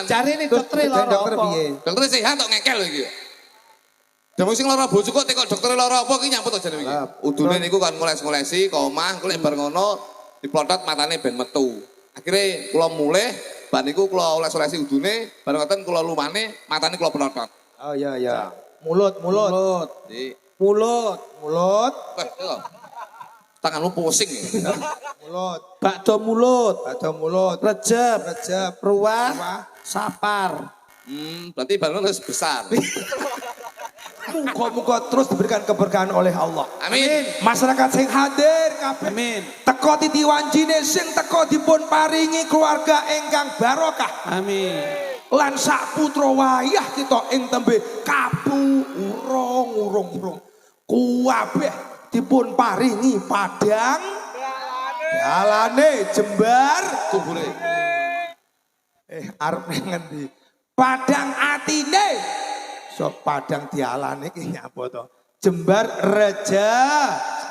udunan. Jare ini dokter lara dokter apa? piye? Dokter sehat kok ngekel lho iki. Demo sing lara bojo kok tekok dokter lara apa iki nyamput aja iki. Udune niku kan ngoles-ngolesi ke omah, engko lek bar ngono diplotot matane ben metu. Akhire kula mulih, bar niku kula oles-olesi udune, bar ngoten kula lumane matane kula plotot. Oh iya iya. Mulut. Di Mulut. wah, iki tanganmu pusing ya. Mulut. Bakdo mulut. Ada mulut. Rejep. Ruah. Sapar. Berarti bar ngono wis besar. Muga-muga terus diberikan keberkahan oleh Allah. Amin. Masyarakat sing hadir kabeh. Amin. Teko titiwanjine sing teko dipun paringi keluarga ingkang barokah. Amin. Lan sak putra wayah kita ing tembe kabu urung. Kuwabeh dipun paringi padang dalane jembar Kubure. arep ngendi? Padang atine. So padang dialane iki apa to? Jembar reja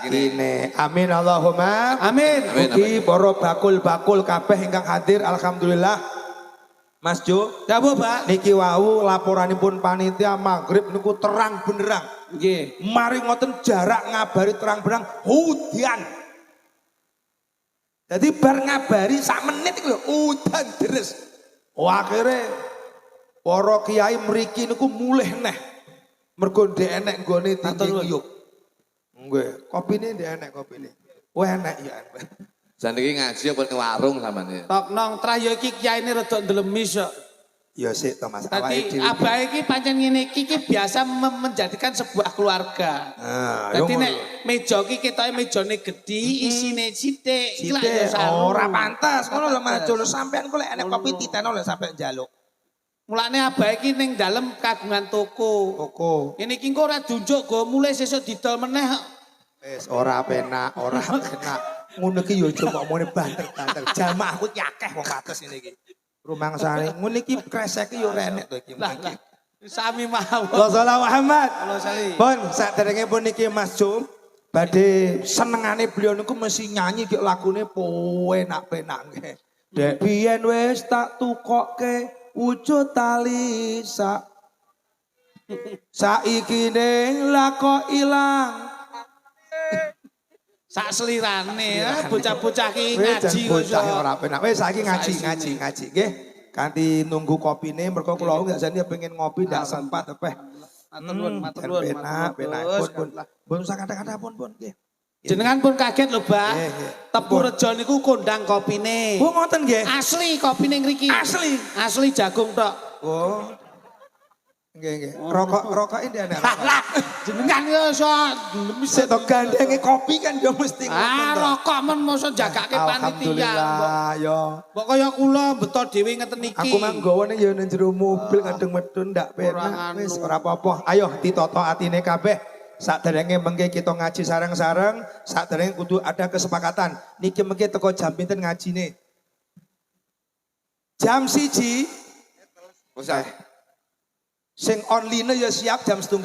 ini. Amin Allahumma. Amin. Mugi para bakul-bakul kabeh ingkang hadir alhamdulillah. Mas Jo, Dawuh, Pak. niki wau laporanipun panitia maghrib niku terang benerang. Nggih. Mari ngoten jarak ngabari terang benderang hujan. Jadi bar ngabari sak menit iki lho udan deres. Akhire para kiai mriki niku mulih neh. Mergo ndek enek nggone ditiup. Nggih, kopine ndek enek kopine. Wah enek ya. Jan iki ngaji apa ning warung sampean. Tok nong trayo iki kiyaine rada ndelemis kok. Ya sik to Mas, awake Dadi dhewe. abah iki pancen ngene iki biasa menjadikan sebuah keluarga. Ah, Dadi nek meja iki ketoke mejane gedhi, isine sithik. Iki lak ya sarung. ora pantes ngono lho Mas Jo, sampean kok lek enek kopi titeno lho sampean njaluk. Mulane abah iki ning dalem kagungan toko. Koko. Ngene iki engko ora dunjuk go mulai sesuk didol meneh. Wis ora penak. Ngono iki yo aja kok mone banter-banter. Jamaah aku ki akeh wong wates ngene iki. Rumangsane ngono iki kreseke yo renek to iki. Lah sami mawon. Sallallahu Muhammad. Allah sali. Pun saderenge pun niki Mas Jo badhe senengane beliau niku mesti nyanyi ki lagune penak-penak nggih. Dek biyen wis tak tukokke wujud tali saiki ning lah kok ilang. Sak selirane ya bocah-bocah ki ngaji kok iso. Bocah ora penak. Wis saiki ngaji nggih. Kanthi nunggu kopine mergo kula nggak jane pengen ngopi ndak sempat tepeh. Matur nuwun. Penak. Pun usah kata-kata pun nggih. Jenengan pun kaget lho, Mbak. Nggih. Tepu Rejo niku kondang kopine. Oh ngoten nggih. Asli kopine ngriki. Asli. Asli jagung tok. Oh. Nggih. Rokok ini ada. Lah, jenengan yo iso Sik to gandenge kopi kan yo mesti Ah, rokok men mosok jagake panitia. Alhamdulillah yo. Mbok kaya kula beto dhewe ngeten iki. Aku mang nggawane yo nang jero mobil kadung medun ndak penak. Wis ora apa-apa. Ayo ditoto atine kabeh. Saderenge mengke kita ngaji sareng-sareng, saderenge kudu ada kesepakatan. Niki mengke teko jam pinten ngajine? Jam 1. Usah. Sing online ya siap jam 1.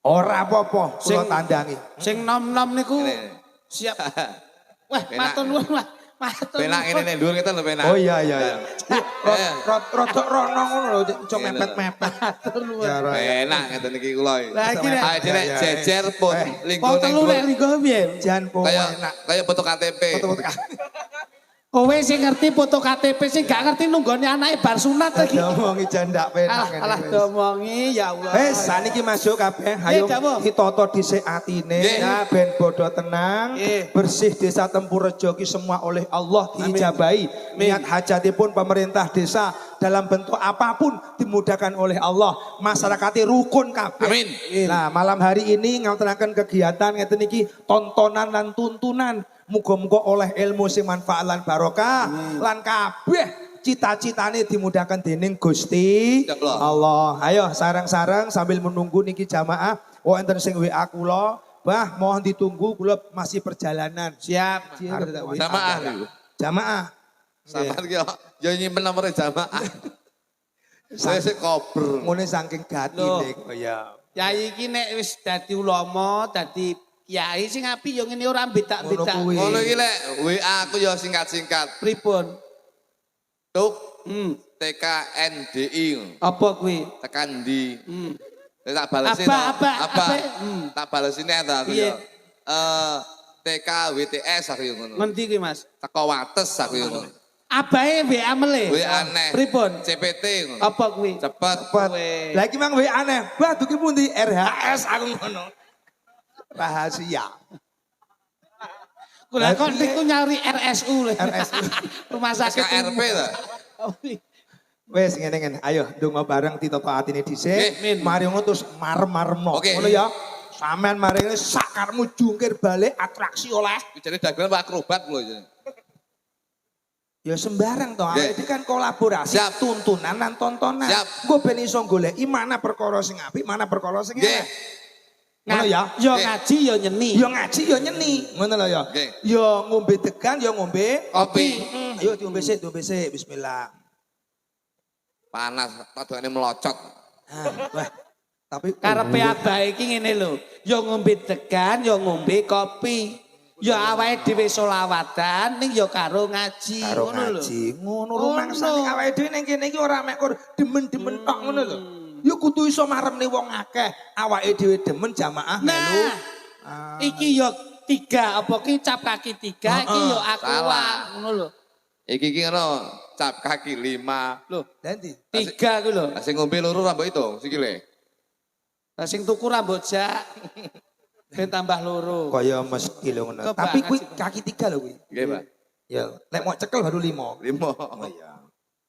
Ora apa-apa, kula tandangi. Sing nom-nom niku siap. Wah, matur nuwun, Mas. Matur. Penak ngene nek dhuwur ngeten lho penak. Oh iya. Rodok rono ngono lho, cok mepet-mepet. Matur nuwun. Ya ora. Penak ngeten iki kula. Lah iki nek Ayo nek jejer pun linggo foto ning lu nek dhuwur. linggo piye? Jan po enak. Kaya foto KTP. Kowe sing ngerti foto KTP sing gak ngerti nunggone anake bar sunat lagi. Ngomongi jan ndak penak ngene. Alah domongi ya Allah. Wes saniki masuk kabeh. Ayo ditoto dhisik atine ya ben bodo tenang, bersih desa Tempurrejo ki semua oleh Allah diijabahi. Niat hajatipun pemerintah desa dalam bentuk apapun dimudahkan oleh Allah. Masyarakatnya rukun kabeh. Amin. Nah, malam hari ini ngawontenaken kegiatan ngeten iki tontonan lan tuntunan. Muga-muga oleh ilmu sing manfaat lan barokah lan kabeh cita-citane dimudahkan dening Gusti Allah. Ayo sareng-sareng sambil menunggu niki jamaah. Enten sing WA kula, Bah mohon ditunggu kula masih perjalanan. Siap. Jamaah niku. Jamaah. Sampeyan ki yo nyimpen nomor jamaah. Saya sik kober. Ngene saking gatine kok ya. Yai iki nek wis dadi ulama, dadi kiai sing apik yo ngene ora bedak-bedak. Ngono iki lek WA aku yo singkat-singkat. Pripun? Tuk. TKNDI. Apa kuwi? Tekan di. Hmm. Tak balesin. Apa? Tak balesin ta aku Iya. ya. TKWTS aku yo ngono. Ngendi kuwi Mas? Teko wates aku yo ngono. Abahe WA mele. WA aneh. Pripun? CPT ngono. Apa kuwi? Cepet. Cepet. Lah iki mang WA aneh. Mbah duki pundi? RHS aku ngono. Rahasia. Kula kok niku nyari RSU lho. RSU. Rumah sakit KRP ta. Wes ngene-ngene. Ayo ndonga bareng ditoko atine dhisik. Nggih. Mari ngono terus marem-maremno. Oke. Ngono ya. Sampean mari ngene sak karepmu jungkir balik atraksi oleh. Jadi dagelan Pak akrobat lho jadi. Ya sembarang toh, Nggih. itu kan kolaborasi, Siap. tuntunan dan tontonan. Siap. Gue ben iso goleki mana perkara sing apik, mana perkara sing Nggih. elek. Ngono ya. Yo Nggih. ngaji yo nyeni. Ya ngaji ya nyeni, ngono lho ya. Nggih. Ya ngombe degan, ya ngombe Kopi. Ayo diombe sik, bismillah. Panas, padane melocot. Wah, tapi Karepe abah iki ngene lho. Yo ngombe degan, yo ngombe kopi. Yo awake dhewe selawatan ning yo karo ngaji. karo Ngono lho. ngaji, ngono rumangsane awake dhewe ning kene iki ora mek kur demen-demen tok ngono lho. Ya kudu iso maremne wong akeh, awake dhewe demen jamaah melu. Nah, iki yo 3 apa ki cap kaki 3 iki yo aku salah. ngono lho. Iki ngono, cap kaki 5. Loh, Nanti 3 ku lho. lah sing ngombe loro ra mbok hitung sikile. Lah sing tuku rambut jak ben tambah loro. kaya mesti lho ngono. Kok Tapi banget kuwi sih, Pak. kaki 3 lho kuwi. Nggih, Pak. Ya, nek mau cekel baru 5. 5.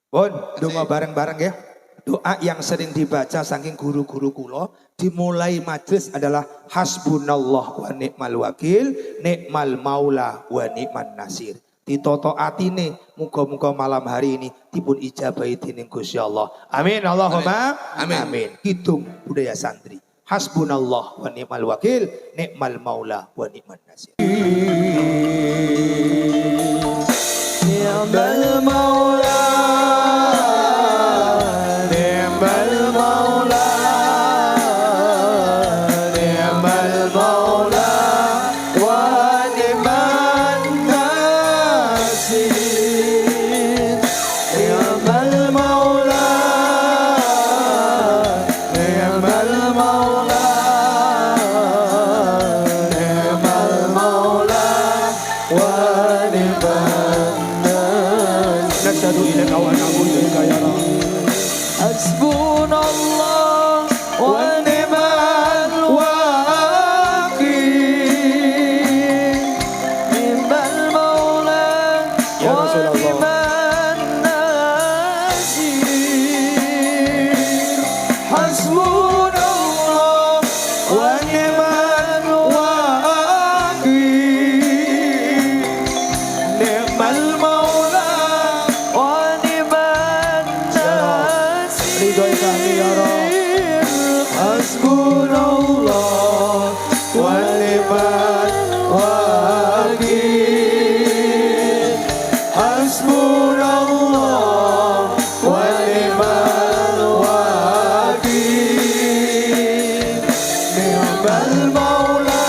Pun, donga bareng-bareng ya. Doa yang sering dibaca saking guru-guru kula dimulai majelis adalah hasbunallah wa ni'mal wakil, ni'mal maula wa ni'man nasir. Ditoto atine muga-muga malam hari ini dipun ijabahi dening Gusti Allah. Amin Allahumma Amin. amin. Kidung budaya santri. Hasbunallah wa ni'mal wakil, ni'mal maula wa ni'man nasir. Ni'mal maula, ni'mal maula, ni'mal maula, wa ni'man nasir. Ni'mal maula, ni'mal maula, ni'mal maula, wa ni'man nasyhadu ilaika wa na'budu ilaika ya Rabb. Hasbunallah wa ni'mal wakil, ni'mal maula ya Rasulullah, ni'man nasir. Hasbunallah wa ni'mal wakil, ni'mal maula wa ni'man nasir. Ridhoi kami ya Rabb. Hasbunallah wa ni'mal wakil, hasbunallah wa ni'mal wakil, ni'mal maula,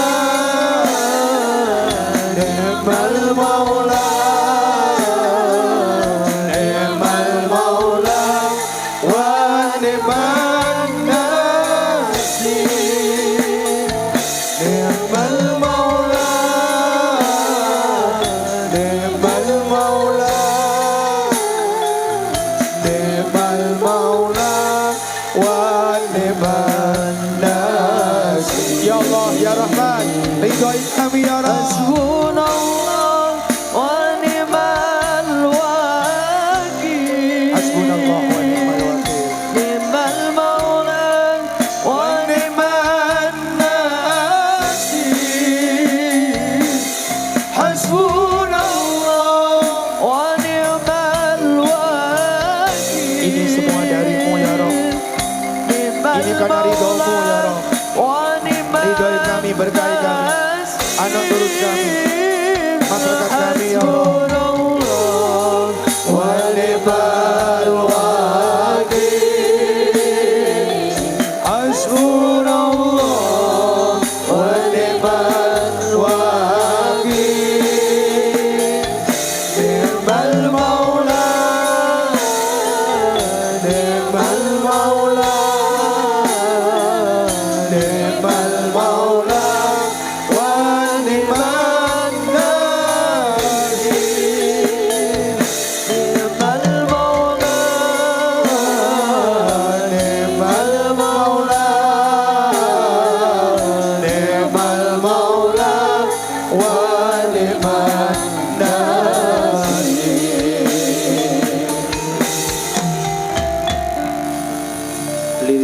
ni'mal maula, ni'mal maula, wa ni'man nasir. Ni'mal maula, ni'mal maula, ni'mal maula, wa ni'man nasir. Ya Allah, ya Rahman, ridhoi kami ya Rabb. Hasbunallah wa ni'mal wakil. Hasbunallah wa ni'mal wakil. Ni'mal maula wa ni'man nasir. Hasbunallah wa ni'mal wakil. Ini semua darimu ya Rabb. Ini karena ridhomu ya Rabb. Ridhoi kami, berkahi kami, anak turut kami, masyarakat kami ya Allah. Wa ni'mal wakil, hasbunallah wa ni'mal wakil, ni'mal maula,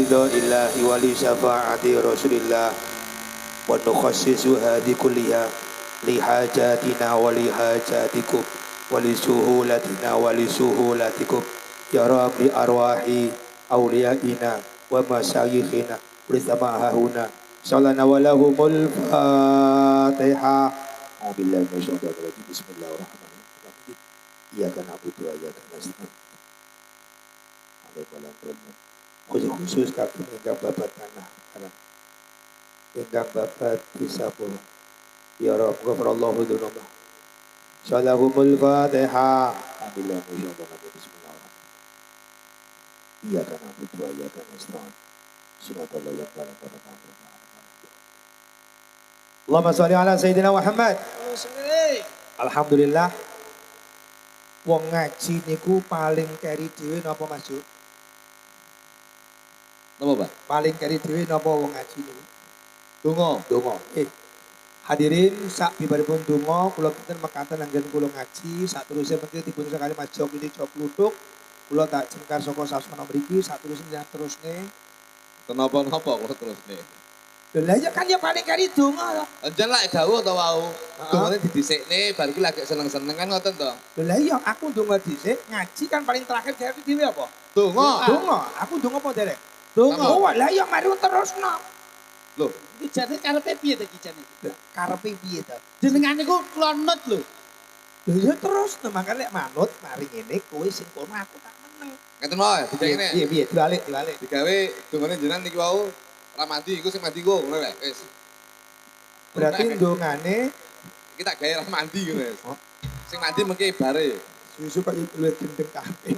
ridha'illahi wa li syafa'ati Rasulillah wa nukhassisuha bi kulliha li hajatina wa li hajatikum wa li suhulatina wa li suhulatikum ya rabbi arwahi awliyaina wa masyayikhina bersama hahuna salana wa lahumul fatihah. Billahi minasyaitonir rajim. Bismillahirrahmanirrahim. Iyyaka na'budu wa iyyaka nasta'in. Khusus kaki ingkang babat tanah karang ingkang babat disapul ya Rabb ghafirallahu dzunubah salahumul fatihah. Alhamdulillah bismillahirrahmanirrahim. Iyyaka na'budu wa iyyaka nasta'in. Siratal ladzina an'amta 'alaihim. Allahumma shalli ala sayyidina Muhammad. Alhamdulillah. Wong ngaji niku paling keri dhewe napa Mas Juk? Napa, Pak? Paling keri dhewe napa wong ngaji niku? Donga. Donga. Hadirin sak bibaripun donga kula kinten mekaten anggen kula ngaji saterusé mengki dipun sekali Mas Jok ini Jok Kluduk kula tak jengkar saka sasana mriki saterusé terusne. Kenapa-napa kok terus nih? Lha ya kan ya paling keri donga lho. Anjen lak dawuh to wau. Dongane didhisikne bar iki lagi seneng-seneng kan ngoten to. Lha iya aku donga dhisik ngaji kan paling terakhir dhewe apa? Donga. Donga. Aku donga apa derek? Donga. Oh lah iya mari terusno. Lho, Iki jane karepe piye to iki jane? Karepe piye to? Jenengan niku klonot lho. Lha ya terus makane lek manut mari ngene kowe sing kono aku tak meneng. ngeten wae dicekne. Piye dibalik. Digawe dongane jenengan niki wau ra mandi iku sing mandi ku ngono lho wis. Berarti dongane Iki tak gawe ra mandi ngono wis. Sing mandi mengki bare. susu kok luwih gendeng kabeh.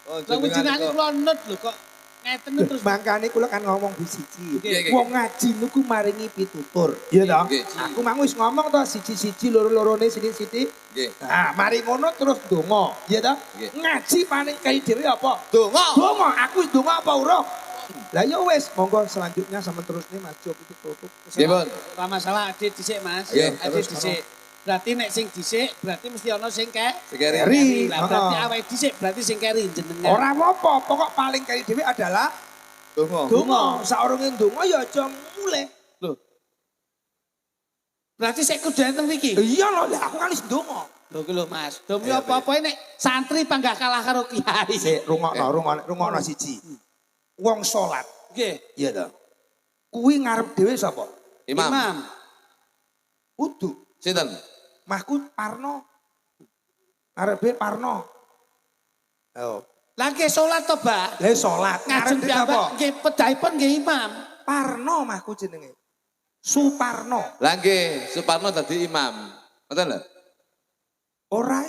Oh, Lah jenengan klonot lho kok ngeten terus. Mangkane kula kan ngomong di siji. Nggih. Wong ngaji niku maringi pitutur. Iya toh? Nggih. Aku mang wis ngomong toh siji-siji loro-lorone sithik-sithik. Nggih. Nah, mari ngono terus donga. Iya toh? Nggih. Ngaji paling kaya dhewe apa? Donga. Donga, aku wis donga apa urung? Lah ya wis, monggo selanjutnya sama terus nih Mas Jok itu tutup. Nggih, Pun. Ora masalah adit dhisik Mas. Nggih, Adit terus dhisik. Berarti nek sing dhisik berarti mesti ana sing Sekeri. Keri. Lah berarti Heeh. awake dhisik berarti sing keri jenengan. Ora apa-apa, pokok paling kaya dhewe adalah Donga. donga. Saurunge donga ya aja mulih. Lho. Berarti sik kudu enten mriki. Iya lho, lah aku kan wis donga. Lho ki lho Mas, demi apa-apa nek santri panggah kalah karo kiai. Sik rungokno siji. Wong salat, Nggih, iya toh. Kuwi ngarep dhewe sapa? Imam. Imam. Kudu. Sinten? Mahku Parno. Ngarepe Parno. Oh. Lagi salat to, Mbak? Lah salat Ngajeng ngarepe sapa? piyambak nggih pedhaipun nggih Imam. Parno mahku jenenge. Suparno. Lah nggih, Suparno dadi imam. Ngoten lho. Ora.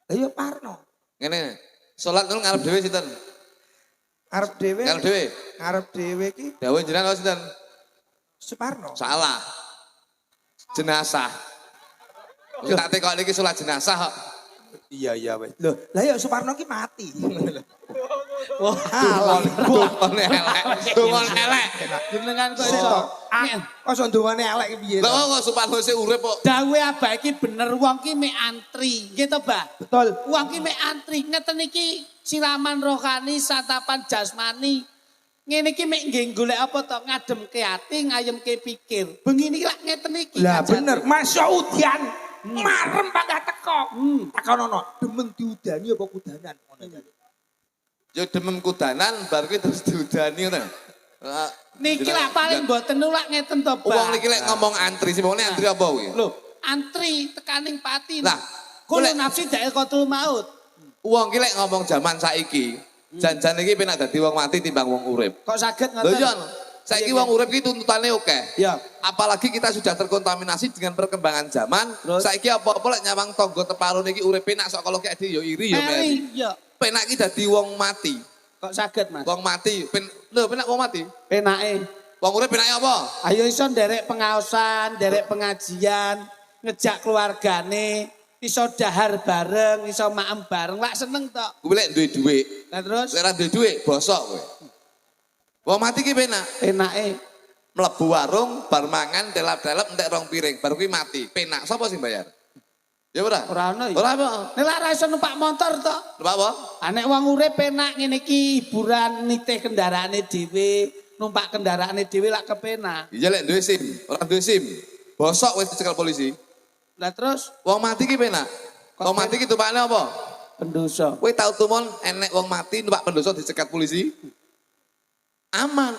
Lah ya Parno. Ngene. Salat niku ngarep dhewe sinten? Ngarep dhewe. Ngarep dhewe. Ngarep dhewe ki Dawuh jenengan kok sinten? Suparno. Salah. Jenazah. Wis tak tekok niki salat jenazah kok. Iya wes. Loh, lah ya Suparno ki mati. Wah, Dongane elek. Dongane elek. jenengan kok Sik iso. to. Kok sondongane elek ki piye to? Lha kok Suparno sik urip kok. Dawe abah iki bener wong ki mek antri. Nggih to, Mbah? Betul. Wong ki mek antri. Ngeten iki siraman rohani, santapan jasmani. Ngene iki mek nggih golek apa to? Ngademke ati, ngayemke pikir. Bengi niki lak ngeten iki. Lah kajate. bener, Masya Udian. Marem panggah teko. Takonono, demen diudani apa kudanan? Ngono jane. Ya demem kudanan bar kuwi terus diudani ngoten. Lah, Niki lak paling mboten nulak ngeten to, Mbah. wong niki lek ngomong antri, sing ngomongnya antri apa kuwi? Lho, antri tekaning pati. Lah, kulo golek- nafsi dae qatul maut. Wong ki lek ngomong zaman saiki, jan-jan iki penak dadi wong mati timbang wong urip. Kok saged Lho ngoten? iya, saiki wong urip ki tuntutane akeh. Ya. Apalagi kita sudah terkontaminasi dengan perkembangan zaman. Terus? Saiki apa-apa lek nyawang tangga teparone iki urip penak sok kalau kayak yo iri yo meri. Ya. Penak ki dadi wong mati. Kok saged, Mas? Wong mati, lho penak wong mati. Penake. Wong urip penake apa? Ayo iso nderek pengaosan, nderek pengajian, ngejak keluargane, iso dahar bareng, iso maem bareng, lak seneng tok. Kuwi lek duwe dhuwit. Lah terus Lek ora duwe dhuwit bosok kowe. Wong mati ki penak. penake Mlebu warung, bar mangan, telap-telep entek rong piring, bar kuwi mati. Penak, sapa sing bayar? Ya ora? Ora ono ya. Ora apa? Nek lak ra iso numpak motor to. Numpak apa? Ah nek wong urip penak ngene iki hiburan nitih kendaraane dhewe, numpak kendaraane dhewe lak kepenak. Iya lek duwe SIM, ora duwe SIM. Bosok wis dicekel polisi. Lah terus Wong mati ki penak. Wong mati ki tumpakne apa? pendosa. Kowe tau tumon enek wong mati numpak pendosa dicegat polisi? Aman.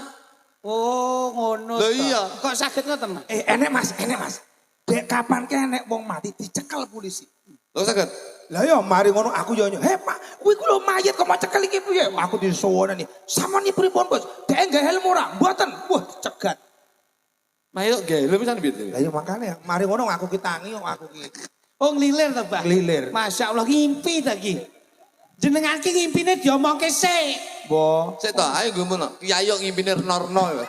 Oh, ngono. Lah to. iya. Kok saged ngoten, Mas? Enek mas. Dek kapan ke enek wong mati dicekel polisi. Lho saged. Lah ya mari ngono aku yo "Heh Pak, kuwi ku lho mayit kok mau cekel iki piye?" Aku disuwunani. "Sampeyan pripun, Bos? Dek enggak helm ora?" "Mboten." Wah, cegat. Mayo ge, lho pisan piye? Lah ya makane mari ngono aku ki tangi aku ki. Oh, ngelilir to, Mbah? Ngelilir. Masya Allah, ngimpi ta iki. Jenengan ki ngimpine diomongke sik. Bo. Sik to, ayo ngomong. Kiai yo ngimpine reno-reno.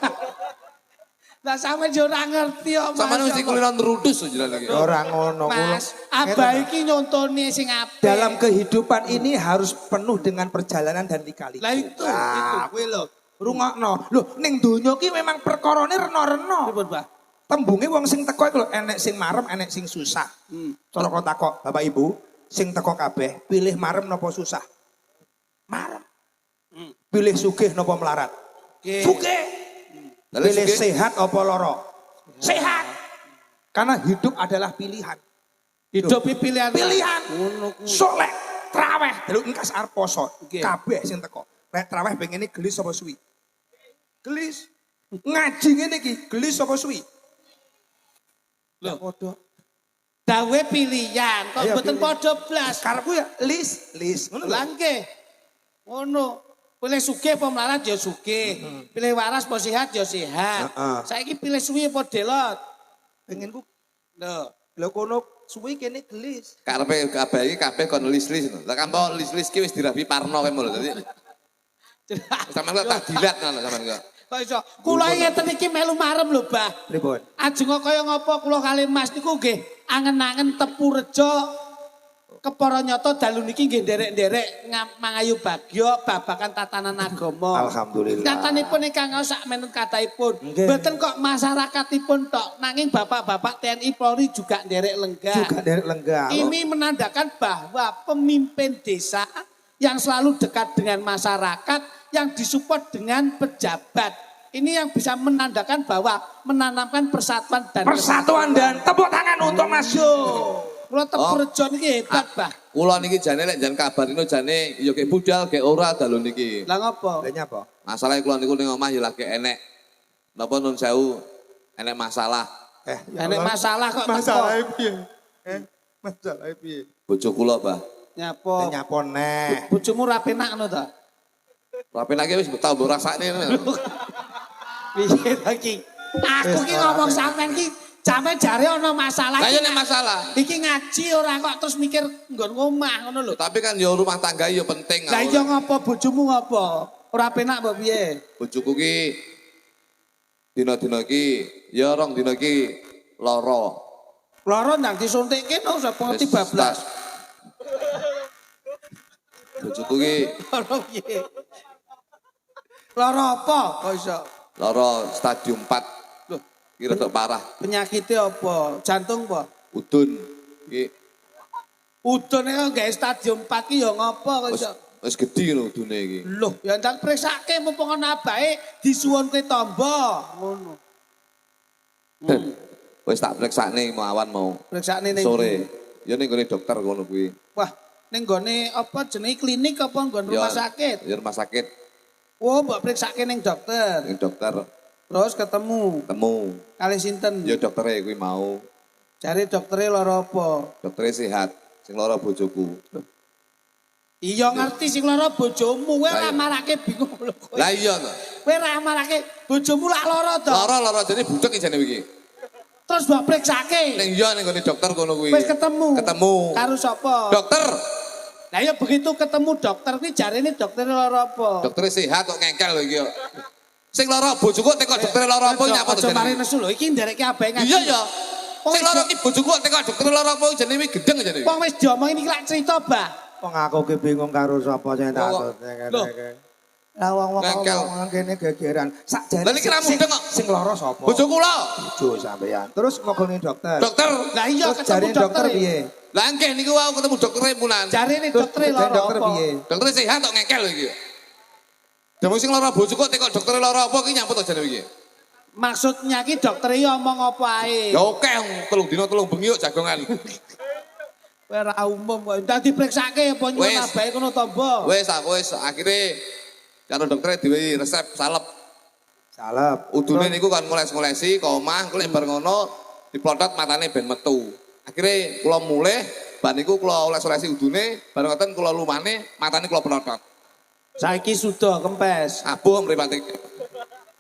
Lah sampeyan yo ora ngerti kok, Mas. Sampeyan mesti kulinan terudus jenengan iki. Ora ngono kulo. Mas, abah iki nyontone sing apik. Dalam kehidupan ini harus penuh dengan perjalanan dan lika-liku. Lah itu. Kuwi lho, rungokno. Lho ning donya ki memang perkarane reno-reno. Pripun, Mbah? Tembunge wong sing teko iku lho enek sing marem, enek sing susah. Cara kok takok Bapak Ibu, sing teko kabeh pilih marem napa susah? Marem. Pilih sugih napa melarat? Oke. Sugih. Pilih sehat apa lara? Sehat. Karena hidup adalah pilihan. Hidup iki pilihan. Pilihan. Ngono kuwi. Soleh, traweh, delok engkas arep poso. Oke. Kabeh sing teko. Lek traweh pengene gelis apa suwi? Gelis. Ngaji ngene iki, gelis apa suwi? Lho, Padha. dawe pilihan, kok Ayo, mboten pilih. padha blas. Karepku ya lis. Ngono lho. Lah nggih. Ngono. Pilih sugih apa melarat ya sugih. Pilih waras apa sehat ya sehat. Heeh. Saiki pilih suwi apa delot. Pengenku Lho. lho kono suwi kene gelis. Karepe kabeh iki kabeh kon lis-lis. Lah kampo lis-lis ki wis dirabi parno kae lho. Dadi sampean kok tak dilat ngono sampean kok. Kok iso? Kula ngeten iki melu marem lho, Bah. Pripun? Ajeng kok kaya ngapa kula kali Mas niku nggih angen-angen tepu rejo kepara nyata dalu niki nggih nderek-nderek mangayu bagya babakan tatanan agama. Alhamdulillah. Nyatanipun ingkang sak menen kathahipun. Nggih. Mboten kok masyarakatipun tok, nanging bapak-bapak TNI Polri juga nderek lenggah. Juga derek lenggah. Ini menandakan bahwa pemimpin desa yang selalu dekat dengan masyarakat, yang disupport dengan pejabat. Ini yang bisa menandakan bahwa menanamkan persatuan dan Persatuan dan tepuk tangan untuk Mas Yo. Kula tepu rejo niki hebat, Bah. Kula niki jane lek jan kabarino jane ya kayak budal kayak ora dalu niki. Lah ngopo? Lah nyapa? Masalah kula niku ning omah ya lagi enek. Napa nun sewu enek masalah. Enek masalah kok Masalah teko. piye? Masalah piye? Bojo kula, Bah. Nyapa? Nyapa neh. Bojomu ra penak ngono ta? Rapi lagi wis tau mbok rasane. Piye ta iki? Aku ki ngomong sampean ki sampe jare ana masalah. Lah iki ya nek masalah. Iki ngaji ora kok terus mikir nggon ngomah ngono lho. Tapi kan ya rumah tangga ya penting. Lah iya ngopo bojomu ngopo? Ora penak apa piye? Bojoku ki dina-dina ki ya rong dina ki lara. Lara ndang disuntikke no sapa ngerti Wis bablas. Bojoku ki Lara piye? Lara apa kok iso? lara stadium 4. Loh, kira tok parah. Penyakitnya apa? Jantung apa? Udun. Ki Udune kok gawe stadium 4 ki ya ngopo kok iso? wis gedhi lho udune iki. Loh, ya ndang priksake mumpung ana abahe disuwunke tamba. Ngono. Wis tak priksane mau awan mau. Priksane ning Sore. Ya ning gone dokter ngono kuwi. Wah, ning gone apa jenenge klinik apa nggon rumah sakit? Ya rumah sakit. Oh, mbok priksake ning dokter. Ning dokter Terus ketemu temu. kali sinten? Ya doktere kuwi mau. Cari doktere lara apa? Doktere sehat. Sing lara bojoku. Iya ngerti sing lara bojomu, kowe ora Lah, iya. marake bingung lho kowe. Lah iya to. Kowe ora marake bojomu lak lara to. Lara jane budek iki jane iki. Terus mbok priksake. Ning iya ning gone dokter ngono kuwi. Wis ketemu. Ketemu. Karo sapa? Dokter. Lah ya begitu ketemu dokter iki jarene dokter lara apa? Doktere sehat kok ngengkel lho iki yo. Sing lara bojoku teko doktere lara apa nyapa to Aja mari jane. nesu lho iki nderekke abahe ngaji. Iya ya. Oh, Sing lara iya. iki bojoku teko doktere lara apa jane iki gendeng jane. Wong wis diomongin iki lak cerita, Bah. Wong aku ki bingung karo sapa sing tak Loh. Lah wong-wong Ngengkel. ngomong kene gegeran. Sakjane Lah niki ra mudeng kok. sing lara sapa? Bojoku lho. Bojo sampean. Terus mogone dokter. Dokter. Lah iya Terus ketemu jare dokter dokter. piye? Lah nggih niku wau ketemu dokter Mulan. Jarine Terus dokter lara dokter apa? piye? Dokter sehat kok ngekel lho iki. Demo sing lara bojo kok tekok dokter lara apa iki nyamput aja iki. Maksudnya ki dokter iki omong apa ae? Ya oke 3 dina 3 bengi kok jagongan. Ora umum kok. Ndak dipriksake apa nyuwun Wis. abahe kono to, Mbok? Wis akhire karo dokter diwehi resep salep. Salep. Udune niku kan ngoles-ngolesi ke omah, engko lek bar ngono diplotot matane ben metu. Akhire kula mulih bar niku kula oles-olesi udune, bar ngoten kula lumane matane kula plotot. Saiki sudah kempes. Abuh mripate.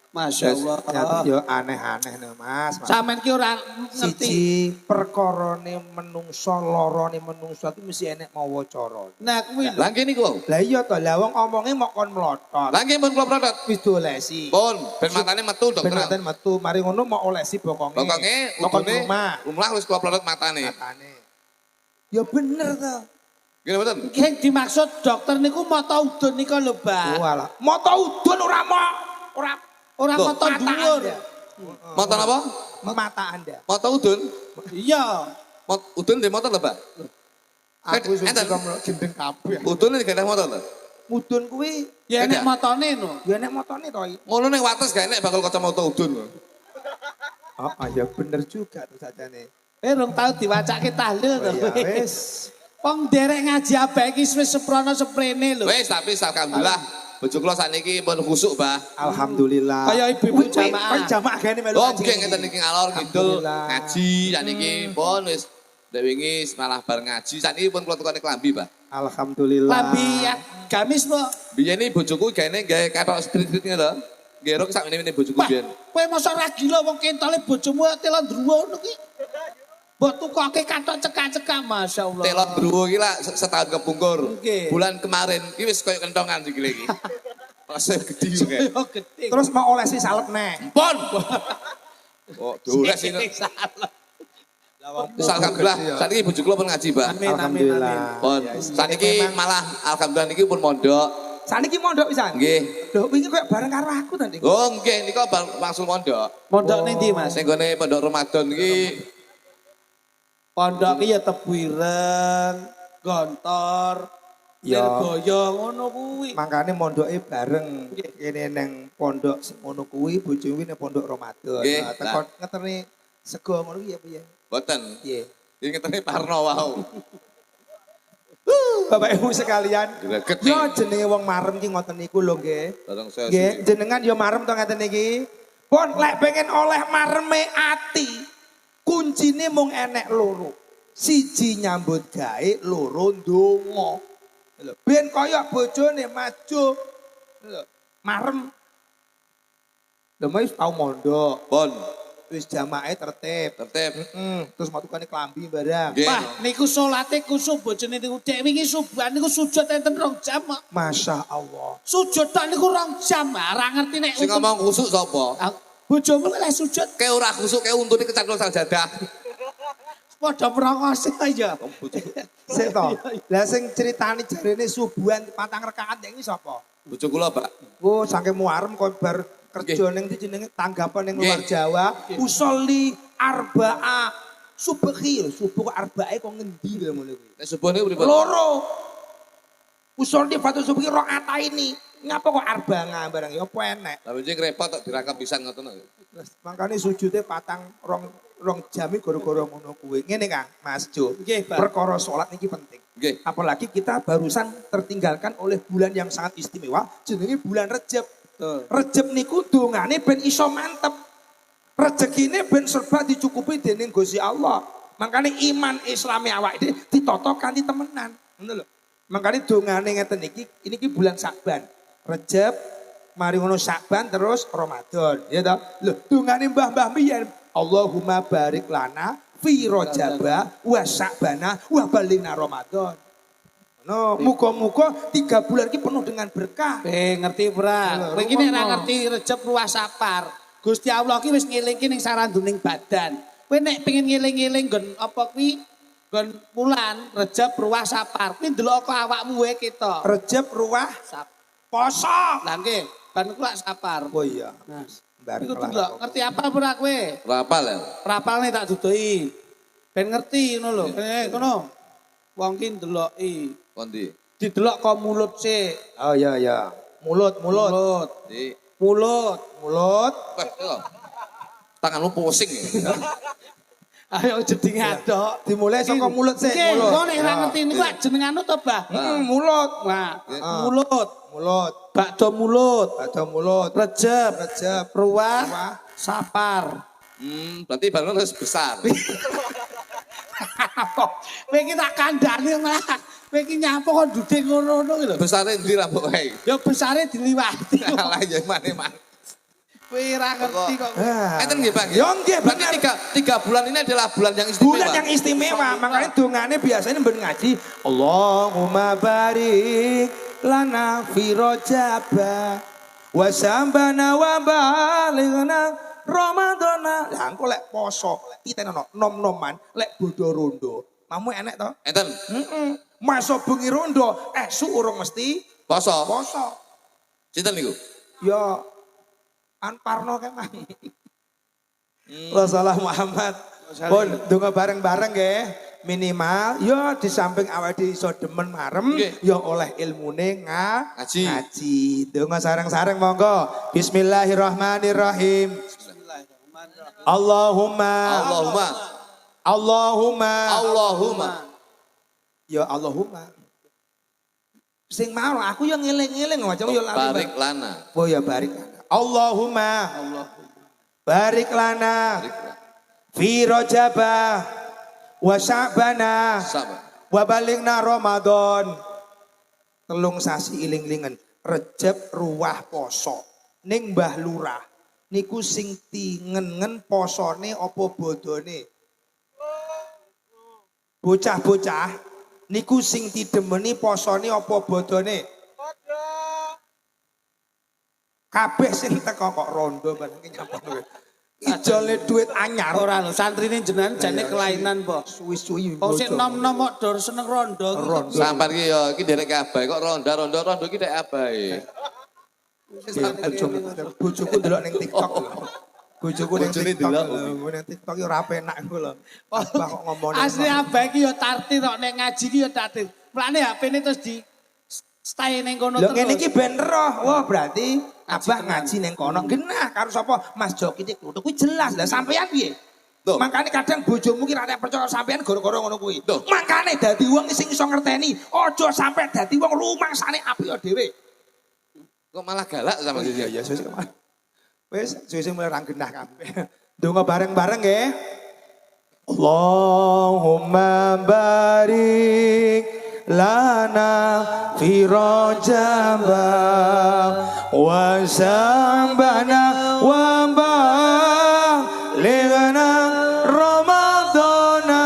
Masya Allah. Ternyata yo aneh-aneh no Mas. Sampeyan ki ora ngerti. Siji perkorone menungso, lorone menungso itu mesti enek mawa cara. Nah kuwi lho. Lah nggih niku wau. Lah iya to, lah wong omonge mok kon mlotot. Lah nggih pun kula plotot. Wis dolesi. Pun ben matane metu dokter. Ben ngaten metu, mari ngono mau olesi bokonge. Pokoke Mokon udune rumah. umlah wis kula plotot matane. Matane. Ya bener to. Nggih mboten? Sing dimaksud dokter niku mata udun nika lho, Mbak. Walah, mata udun ora Ora Loh, mata dhuwur. Mata napa? mata Anda. Mata udun. Iya. Udun di motor lho, Pak. Aku Enten. suka gendeng kabeh. Udun di motor lho. Udun kuwi Ya Beda. nek matane no. ya nek motone to. Ngono ning wates gak enek bakal kacamata udun. Oh, ya bener juga tuh sajane. Rong tau diwacake tahlil to. Ya wis. Wong derek ngaji abae iki wis seprono seprene lho. Wis tapi alhamdulillah bojo kula sakniki pun khusuk, Mbah. Alhamdulillah. Kaya ibu-ibu jamaah. Kaya jamaah gane melu Oh, ngaji. nggih ngeten iki ngalor ngidul Alhamdulillah. ngaji sakniki pun wis ndek wingi malah bar ngaji sakniki pun kula tukane klambi, Mbah. Alhamdulillah. Lambi ya gamis po. Biyen iki bojoku gaene gawe katok street-street ngene to. Nggih rok sak meneh bojoku Wah, biyen. kowe mosok ra gila wong kentole bojomu tela ndruwo ngono ki. Mbok tukoke katok cekak-cekak masyaallah. Telot druwo iki lah setahun kepungkur. Nggih. Bulan kemarin iki wis koyo kentongan sikile iki. Rasa gede juga. Yo gede. Terus mau olesi salep neh. Pon. Oh, doles ini. Alhamdulillah, saat ini bojo kula pun ngaji, Mbak. Amin amin amin. Alhamdulillah. Pun. Ya, Saat ini malah alhamdulillah niki pun mondok. Saniki mondok pisan. Nggih. Lho wingi koyo bareng karo aku tadi. Oh, nggih nika langsung mondok. Pondok ning ndi, Mas? Sing gone pondok Ramadan iki Pondok ki ya Tebu Ireng, Gontor, Ya. Nirboyo ngono kuwi. Makane mondoke bareng. Kene neng pondok ngono kuwi bojo kuwi nang pondok Ramadan. Nggih, Nah, teko ngeterne sego ngono kuwi ya piye? boten. Piye? Iki ngetene parno wau. Bapak Ibu sekalian, Greget yo nih. jenenge wong marem ki ngoten niku lho nggih. Bareng saya. Nggih, jenengan yo marem to ngeten iki. Pun lek pengen oleh mareme ati, kuncine mung enek loro. Siji nyambut gawe, loro ndonga. Lho, ben kaya bojone maju. Lho, marem. Lho wis tau mondok, Pon. wis jamaah tertib. Tertib. Terus matukane klambi barang. Nggih. Wah, niku salate kusuk bojone niku dek wingi subuhan niku sujud enten 2 jam. Kok. Masya Allah. Sujud tok niku 2 jam. Ora ngerti nek Sing ngomong khusuk sapa? bojomu lek sujud Kayak ora khusuk kayak untune kecantol sajadah. padha merongos ya. Sik to. Lah sing critani jarene subuhan 4 rakaat iki sapa? Bojo kula, Pak. Oh, saking muarem kok bar kerja ning ndi jenenge tanggapan ning luar Jawa, usolli arba'a subhi. Subuh kok arba'e kok ngendi lho ngono kuwi. Nek subuh niku pripun? Loro. Usolli fatu subhi rakaat ini. Ngapa kok arba'ah barang ya apa enek. Tapi jeng repot tok dirangkap pisan ngoten. Makane sujude rong jam iki gara-gara ngono kuwi. Ngene Kang, Mas Jo. Nggih, Pak. Perkara salat niki penting. Nggih. Apalagi kita barusan tertinggalkan oleh bulan yang sangat istimewa, jenenge bulan Rejab. Rejab niku dongane ben iso mantep. Rezekine ben serba dicukupi dening Gusti Allah. Makane iman Islami awake dhewe ditata kanthi temenan. Ngono lho. Makane dongane ngeten iki bulan Sa'ban. Rejab, mari ngono Sa'ban terus Ramadan, ya toh. Lho, dongane mbah-mbah biyen Allahumma barik lana fi Rajaba wa Sa'bana wa balina Ramadan. No, muga-muga 3 bulan ini penuh dengan berkah. Ngerti ora? Kowe iki nek ora ngerti Rejab luas sapar. Gusti Allah ki wis ngelingke ning saranduning badan. Kowe nek pengen ngeling-eling nggon apa kuwi? Nggon bulan Rejab ruah sapar. Kuwi ndelok kok awakmu wae ketok. Rejab ruah Sap. poso. Lah nggih, ban ku lak sapar. Oh iya. Nah, Bareng iku kelar. ndelok ngerti apa ora kowe? Rapal ya. Rapalne tak dudohi. Ben ngerti ngono lho. Kono. Wong ki ndeloki. Kondi. Didelok kok mulut sik. Oh iya iya. Mulut. Mulut. Di. Mulut. Mulut. Wah, itu. Tanganmu pusing ya. Ayo jadi ngadok. Dimulai saka mulut sik. Oke, Mulut. kok nek ra ngerti niku jenengan to, Bah? Mulut. Wah, mulut. Mulut. Bakdo mulut. Ada mulut. Rejep. Rejep. Ruah. Sapar. Berarti balon harus besar. Kowe iki tak kandhani malah. Kowe iki nyapa kok dudek ngono-ngono iki lho. Besarnya di rambut wae. Ya besare diliwati. Kalah ya mana. Kowe ra ngerti kok. Enten nggih, Bang? Ya nggih, Berarti bener. 3 bulan ini adalah bulan yang istimewa. Bulan yang istimewa, makanya dongane biasanya ben ngaji Allahumma barik lana fi rajaba wa sambana wa balighna ramadana. Lah engko lek poso, lek pitenono nom-noman, lek bodho rondo. Mamu enek to? Enten. Masuk bengi rondo, esuk urung mesti Poso. poso. Sinten niku? Ya Anparno kan. Rasulullah Muhammad. Pun donga bareng-bareng nggih. Minimal ya di samping awake dhewe iso demen marem Nggih. ya oleh ilmune Ngaji. ngaji. Donga sareng-sareng monggo. Bismillahirrahmanirrahim. Allahumma Allahumma. Ya Allahumma. Sing mau aku ya ngeling-ngeling macam ya lali. Barik lana. Oh ya barik lana. Allahumma barik lana fi rajaba wa sya'bana Sabar. wa balighna Ramadan. Telung sasi iling-ilingan Rejab ruwah poso ning Mbah Lurah niku sing tingengen posone apa bodone. Bocah-bocah niku sing didemeni posone apa bodone. Kabeh sing teko kok rondo bareng nyapa kowe. Ijole duit anyar. Ora lho, santrine jenengan jane kelainan, Po. Suwi-suwi. Kok sik nom-nom kok dor seneng rondo. Sampai ki ya iki derek abahe kok rondo ki dek abahe. Bojoku delok ning TikTok lho. Bojoku ning Bojone TikTok. delok. Ning TikTok yo ora penak engko lho. Abah kok ngomongin. Asli abah iki ya tartir kok nek ngaji iki ya tartir. Mulane HP-ne terus di stay ning kono Lho terus. ngene iki ben roh. Wah berarti abah ngaji ning kono. Genah karo sapa? Mas Joki tik kuwi jelas. Lah sampean piye? Tuh. Makane kadang bojomu ki ra nek percaya sampean gara-gara ngono kuwi. Tuh. Makane dadi wong sing iso ngerteni, aja sampe dadi wong rumangsane apik dhewe. Kok malah galak sama dia. Iya, sesuk kemana? Wis, sesuk mulai ra genah kabeh. Donga bareng-bareng nggih. Allahumma barik lana fi rajaba wa sambana wa balighna ramadana.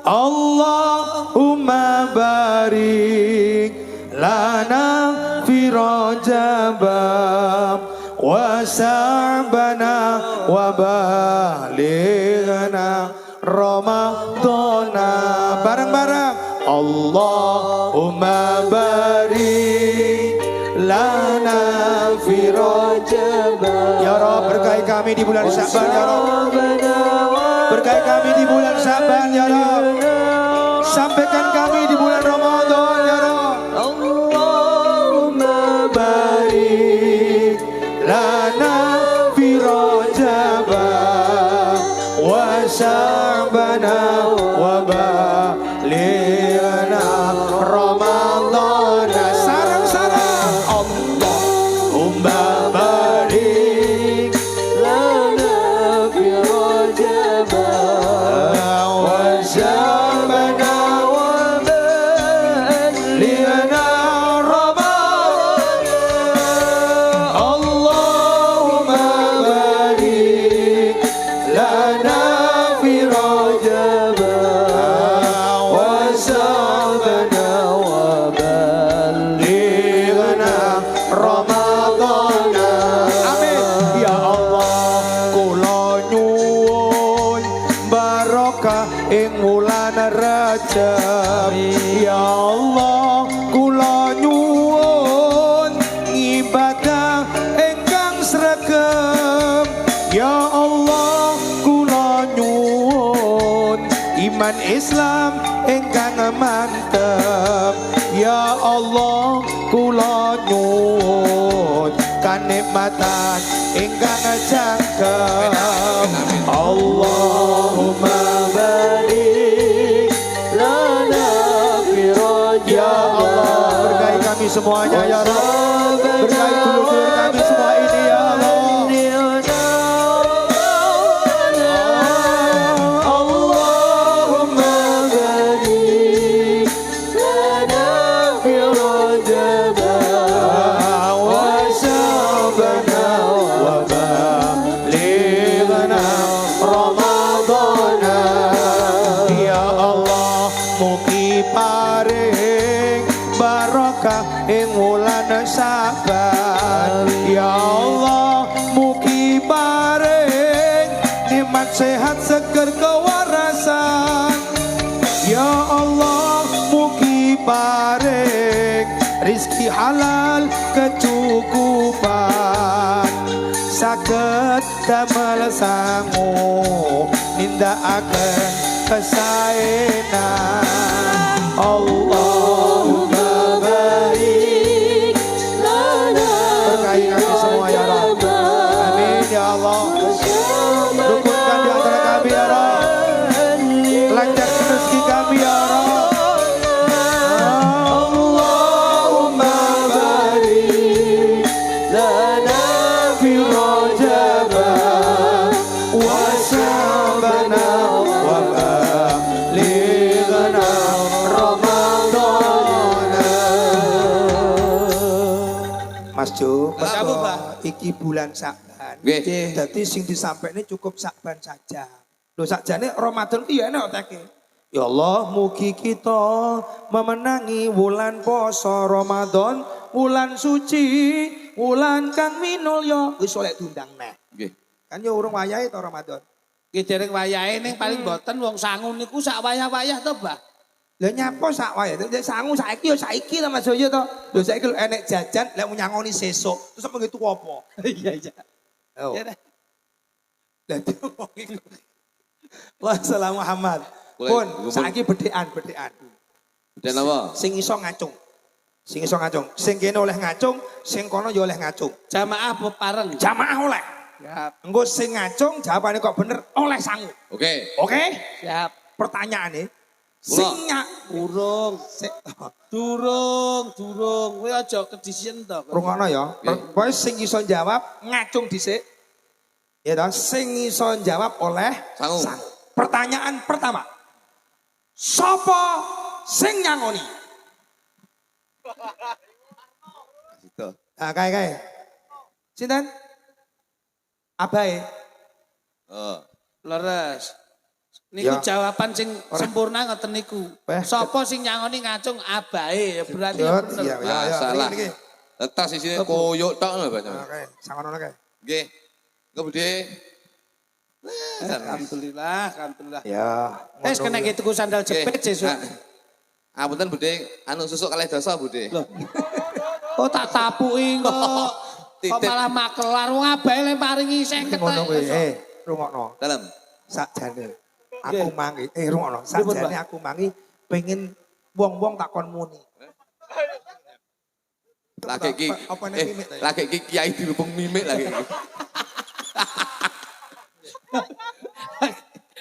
Allahumma barik lana fi rajaba wa sambana wa balighna ramadana. Bareng-bareng Allahumma barik lana fi rajaba. Ya Rabb, berkahi kami di bulan Syaban ya Rabb. Berkahi kami di bulan Syaban ya Rabb. Sampaikan kami di bulan Ramadan ya Rabb. Allahumma barik lana fi rajaba wa sya'bana wa balighna ramadana. Sarang-sarang Allahumma barik lana fi rajaba wa sya'bana wa mantep. Ya Allah kula nyuwun kanikmatan ingkang jangkep. Allahumma barik lana fi rajab. Ya Allah berkahi kami semuanya ya Rabb. Berkahi dulur-dulur kami semua ini ya Allah. Ya Allah mugi paring nikmat sehat seger kewarasan. Ya Allah mugi paring rizki halal kecukupan. Saged damel sangu nindakaken kesaenan. Allahumma barik lana berkahi kami semua ya Rabb. Amin ya Allah. Rukunkan di antara kami ya Rabb. Lancarkan rezeki kami ya Rabb. Allahumma barik lana fi rajab wa syabana wa balighna Mas Jo, iki bulan Sakban. Nggih. Dadi sing disampaikne cukup Sakban saja. Lho sakjane Ramadan ki ya enak teke. Ya Allah, mugi kita memenangi wulan poso Ramadan, wulan suci, wulan kang minulya. Wis oleh diundang neh. Nggih. Kan ya urung wayahe to Ramadan. Ki dereng wayahe ning paling boten wong sangu niku sak wayah-wayah to, Mbah. Lah nyapa sak wae, nek sangu saiki ya saiki ta Mas Joyo to. Lho saiki lho enek jajan lek nyangoni sesuk. Terus apa gitu apa? Iya iya. Oh. Ya dah. Dadi wong iku. Wah salam Muhammad. Pun saiki bedhekan. Dan apa? Sing iso ngacung. Sing iso ngacung. Sing kene oleh ngacung, sing kono ya oleh ngacung. Jamaah bepareng. Jamaah oleh. Siap. Engko sing ngacung jawabane kok bener oleh sangu. Oke. Oke? Siap. Pertanyaane Kula. sing nyak Urung. Durung. Kowe aja kedisian to. rungokno ya. Pokoke sing iso jawab ngacung dhisik. Ya toh, sing iso jawab oleh Sangu. Pertanyaan pertama. Sopo sing nyangoni? Gitu. Ah kae. Sinten? Abae. Oh. Leres. Niku Ya. jawaban sing sempurna ngoten niku. Sapa sing nyangoni ngacung abahe berarti ya bener. Iya, Masalah. Niki. Letas isine koyok tok lho, Pak. Oke, sangono kae. Nggih. Engko Budhe. Alhamdulillah. Ya. Wis kena gitu ku sandal jepit sesuk. Apunten Budhe, anu susuk kalih dosa Budhe. Loh. Oh tak tapuki kok. Kok Titip. malah makelar wong abahe le paringi 50. Ngono kuwi. Rungokno. Dalem. Sakjane aku mangi, rungokno. Sakjane aku mangi pengen wong-wong takon muni. Lagi iki. Apa nek mimik ta? Lagi iki kiai dirubung mimik lagi.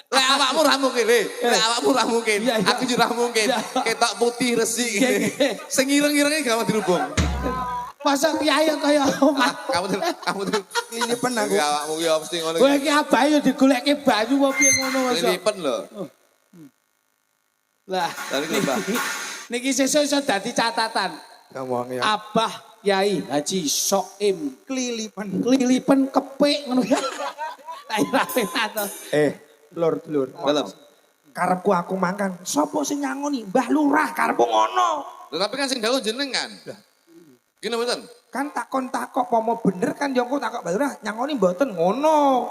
Lek awakmu ra mungkin, lek awakmu ra mungkin. Iya, iya. Aku juga ra mungkin. Iya. Ketok putih resik. Iya, iya. Sing ireng-irenge gak mau dirubung. Masa kiai kaya omah. Kamu Lilipen aku. Ya awakmu ya mesti ngono. Kowe iki abahe yo digolekke banyu apa piye ngono Mas. Lipen lho. Lah, Dari lho, Mbah. niki sesuk iso dadi catatan. Ngomong ya. Abah Kyai Haji Soim Kelilipan. kelilipen kepik ngono ya. Ayo to. Lur. Dalem. Karepku aku mangkan. Sopo sing nyangoni? Mbah Lurah karepku ngono. Tetapi kan sing dawuh jenengan. Gini mboten? Kan takon-takok pomo bener kan yo engko takok Mbah Lurah nyangoni mboten ngono.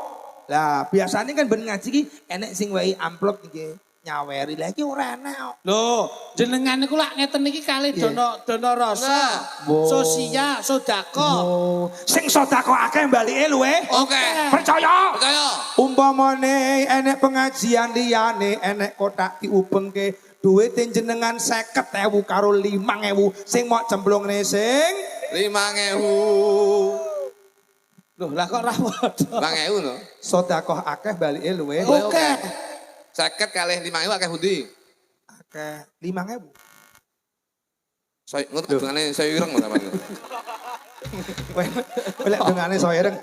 Lah biasanya kan ben ngaji ki enek sing wehi amplop iki nyaweri. Lah iki ora enek kok. Lho, jenengan niku lak ngeten niki kalih dono rasa, sosial, sedekah. Sing sedekah akeh balike luwe. Oke. Percaya. Percaya. Umpamane enek pengajian liyane enek kotak diubengke Duit jenengan 50.000 karo 5.000 sing mau cemplungne sing 5.000. Loh, lah kok ra padha. 5.000 lho. sedekah akeh balike luwe. Oke. 50 kalih 5.000 akeh pundi? Akeh 5.000. Saya ngerti dungane saya ireng lho sampean. Kowe lek dungane soireng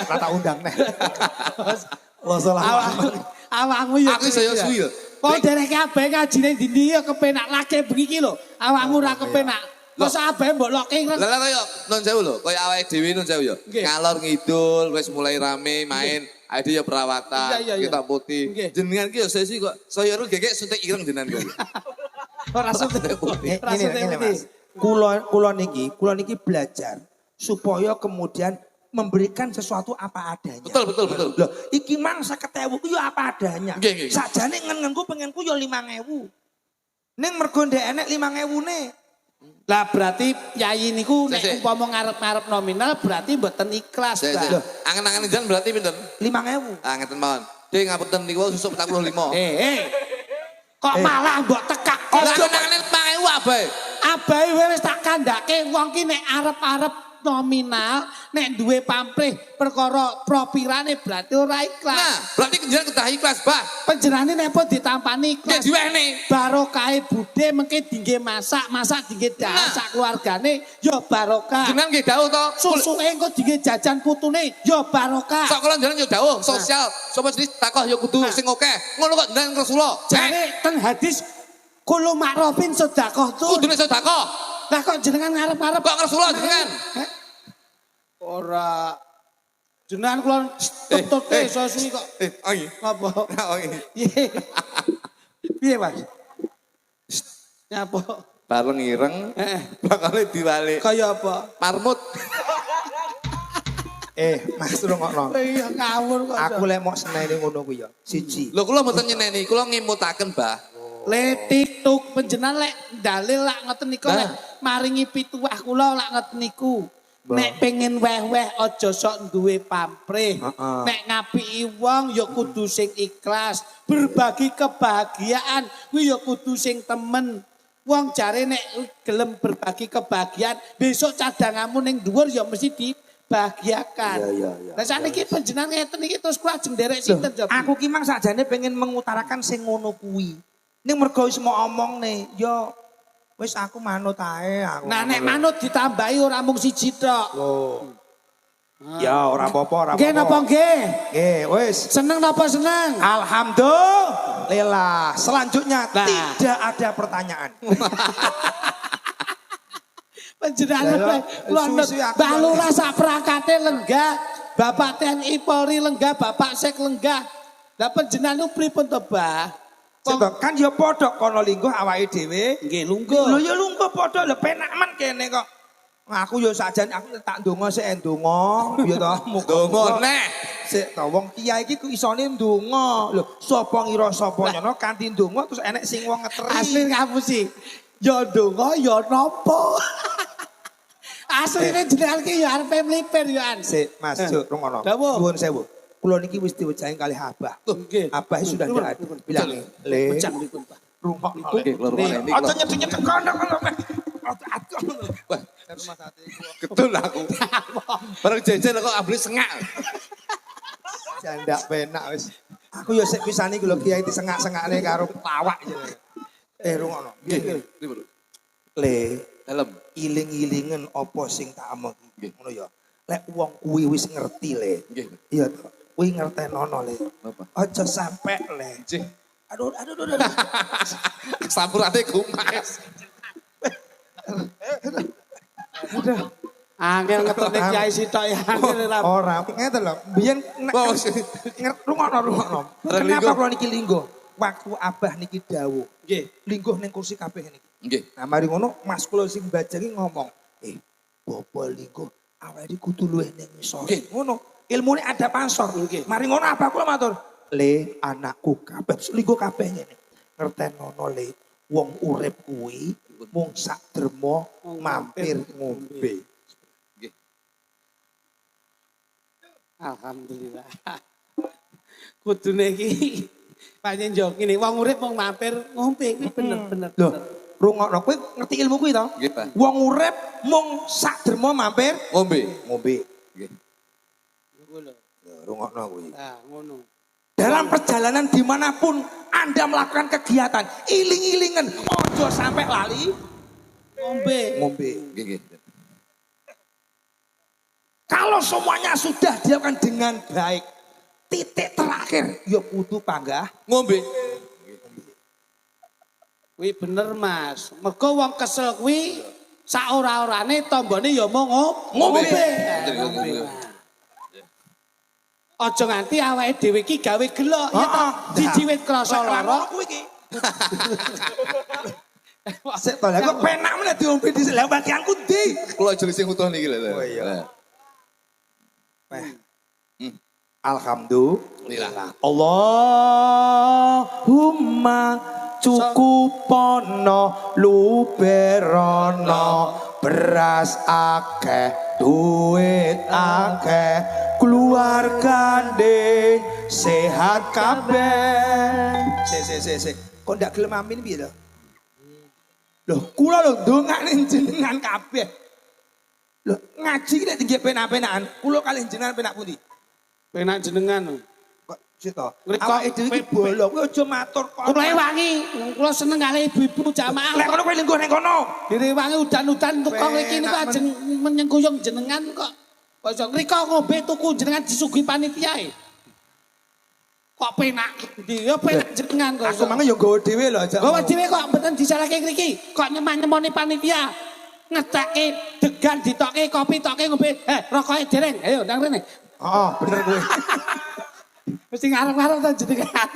tak undang neh. Lo salah. Awakmu ya. Aku saya suwi lho. Kok derek kabeh ngajine dindi ya kepenak lake bengi iki lho. Awakmu ra kepenak. Masa abahe mbok lokke. Lah kaya non sewu lho, kaya awake dhewe non sewu ya. Nggih. Ngalor ngidul wis mulai rame main, ade ya perawatan, Iya, iya. kita putih. Nggih. Jenengan ki ya sesi kok saya ru gegek suntik ireng jenengan kok. Ora suntik. Ora suntik. Ini Mas. Kula niki belajar supaya kemudian memberikan sesuatu apa adanya. Betul. Loh, iki mang 50.000 ku ya apa adanya. Nggih. Sakjane ngenenku pengenku ya 5.000. Ning mergo ndek enek 5.000-ne. Lah berarti yai niku nek Sik. umpama ngarep-ngarep nominal berarti mboten ikhlas, Sik. Mbak. Angen-angen jenengan berarti pinten? 5.000. Ah ngeten mawon. Dek ngapunten niku susuk 45. Kok malah mbok tekak. Lah angen-angen 5.000 abae. Abahe wis tak kandhake wong ki nek arep-arep nominal, nek duwe pamrih perkara propirane berarti ora Nah, ikhlas. berarti jenengan kedah ikhlas, Bah. Panjenengane nek pun ditampani Nek ikhlas. diwehne. Barokahe budhe mengke dingge masak dingge dahar Nah. sak keluargane ya barokah. Jenengan nggih dawuh to. Susuke engko dingge jajan putune ya barokah. Sok kula jenengan yo dawuh sosial. Sapa jenis takoh yo kudu sing akeh. Ngono kok jenengan Rasulullah. Jare teng hadis kulo makrofin sedekah tuh. Kudune sedekah. Lah kok jenengan ngarep-ngarep Kok Rasulullah jenengan? ora jenengan kula tutute iso suwi kok. Oke. Apa? Oke. Piye? Piye, Mas? Nyapa? Bareng ireng, bakale diwalik. Kaya apa? Marmut. Mas rungokno. Iya ngawur kok. Aku lek mau seneni ngono ku ya. Siji. Lho kula mboten nyeneni, kula ngemutaken, Mbah. Le TikTok panjenengan lek dalil lak ngoten niku lek maringi pituwah kula lak ngoten niku. Nek pengen weh-weh aja sok duwe pamrih. Nek ngapiki wong ya kudu sing ikhlas. Berbagi kebahagiaan kuwi ya kudu sing temen. Wong jare nek gelem berbagi kebahagiaan, besok cadanganmu ning dhuwur ya mesti dibahagiakan. Lah sakniki panjenengan ngeten iki terus kula ajeng nderek sinten coba. Aku ki mang sakjane pengen mengutarakan sing ngono kuwi. Ning mergo wis mau omongne, ya wis aku manut ae aku. Nah nek manut ditambahi ora mung siji tok. Ya ora apa-apa, ora apa-apa. Nggih napa nggih? Nggih, wis. Seneng napa seneng? Alhamdulillah. Selanjutnya Nah. tidak ada pertanyaan. Panjenengan kula suwi aku. Mbah Lurah sak perangkate lenggah, Bapak TNI Polri lenggah, Bapak Sek lenggah. Lah panjenengan pripun to, Mbah? Kan ya padha kono lingguh awake dhewe. Nggih Lho lungguh. ya lungguh padha lho penak men kene kok. Aku ya sakjane aku tak ndonga sik ndonga ya to. Ndonga neh. Sik to wong kiai iki kok isone ndonga. Lho sapa ngira sapa nyono kanthi ndonga terus enek sing wong ngeteri. Asli kamu sih. Ya ndonga ya napa. Asline jenengan ki ya arepe mlipir ya an. Sik Mas Juk rungono. Dawuh. Nuwun sewu. Kula niki wis diwejahi kalih Abah. Nggih. Abah sudah tidak ada. Bilang le. Pecang pripun, Pak? Rungokno. Nggih, kula rumane Aja nyedek-nyedek kono kono. Wah, gedul aku. Bareng jejer kok amblis sengak. Jandak penak wis. Aku ya sik pisan iki lho kiai disengak-sengakne karo lawak iki. Rungokno. Nggih, Le, Dalem. iling-ilingen apa sing tak omongke. Ngono ya. Lek wong kuwi wis ngerti le. Nggih. Iya to. Kuwi ngertenono le. Napa? Aja sampe le. Nggih. Aduh. Sampurane gumas. Angel ngetone kiai sitok ya angel ra. Ora, ngeten lho. Biyen Oh, rungokno. Bareng Kenapa lingguh. kula niki lingguh? Waktu Abah niki dawuh. Nggih. Lingguh ning kursi kabeh niki. Nggih. Nah mari ngono Mas kula sing bajengi ngomong, Bapak lingguh awake iki kudu luwih ning ngisor. Nggih. Ngono. Ilmune ada pansor. Nggih. Mari ngono Abah kula matur, "Le, anakku kabeh lingguh kabeh ngene. Ngertenono le, wong urip kuwi mung sak derma mampir ngombe." Alhamdulillah. Kudune iki Panjen yo ngene wong urip mung mampir ngombe kuwi bener. Loh, rungokno kowe ngerti ilmu kuwi to? Nggih, Pak. Wong urip mung sak derma mampir Ngombe. ngombe. Nggih. Rungokno kuwi. Nah, ngono. Dalam perjalanan dimanapun Anda melakukan kegiatan, iling-ilingen, ojo sampai lali Ngombe. ngombe. Nggih, nggih. Kalau semuanya sudah dilakukan dengan baik, titik terakhir, ya kudu panggah. Ngombe. Kuwi bener Mas. Mergo wong kesel kuwi sak ora-orane tombone ya mung ngombe. Bener, ngombe. Aja nganti awake dhewe iki gawe gelo ya ta. Jijiwit krasa lara. Kuwi iki. Sik to, lha kok penak meneh diombe dhisik. Lah bagianku ndi? Kula jeli sing utuh niki lho. Oh, iya. Nah. Alhamdulillah. Allahumma cukupono luberono beras akeh duit akeh keluarga deh sehat kabeh. Se. Kok ndak gelem amin piye lho? Loh, kula lho ndongakne jenengan kabeh. Loh, ngaji nek tinggi penak-penakan, kula kalih jenengan penak pundi? Penak jenengan. Kok sito? Ngriko- Awake dhewe iki bolo, kowe aja matur kok. Kula wangi, kula seneng kali ibu-ibu jamaah. Lek kono kowe lingkuh ning kono. Direwangi udan-udan tukang iki niku ajeng menyengkuyung jenengan kok. Kok iso ngriko ngombe tuku jenengan disuguhi panitia e. Kok penak ndi? Ya penak jenengan kok. Aku mangke yo nggawa dhewe lho aja. Gawa dhewe kok mboten disalahke ngriki. Kok nyemani panitia. Ngetekke degan ditokke kopi tokke ngombe. Rokoke dereng. Ayo ndang rene. Heeh, bener kowe. Mesti ngarep-ngarep ta jenengan.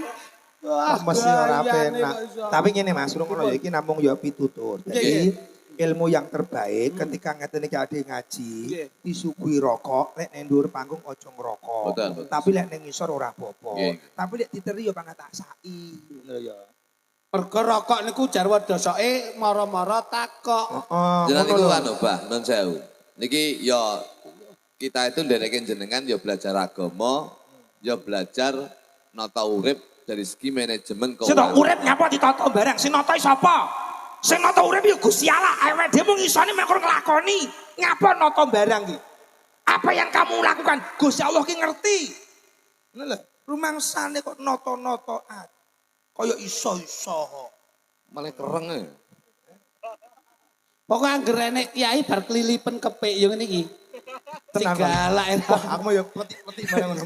Wah, Mesti ora gayane penak. kok iso. Tapi ngene Mas, ngono ya iki namung ya pitutur. Jadi ilmu yang terbaik ketika ngeten iki ade ngaji, Nggih. disuguhi rokok, lek ning dhuwur panggung aja ngerokok. Betul, betul. Tapi lek ning ngisor ora apa-apa. Nggih. Tapi lek diteri ya pangatasaki. Ngono ya. Mergo rokok niku jarwa dosoke mara-mara takok. Heeh. Jenengan ngono niku lho. anu, Bah, nun sewu. Niki ya kita itu nderekin jenengan ya belajar agama, ya belajar nata urip dari segi manajemen Sing keuangan. urip nyapa ditata barang, sing nata sapa? Sing nata urip ya Gusti Allah, awake dhewe mung isone mek nglakoni. Ngapa nata barang iki? Apa yang kamu lakukan? Gusti Allah ki ngerti. Ngono lho, rumangsane kok nata-nata kaya iso-iso. Malah kereng e. Pokoke anggere enek kiai bar kelilipen kepik yo ngene iki. Tenang, Digalak Wah, aku mau ya peti-peti barang ngono.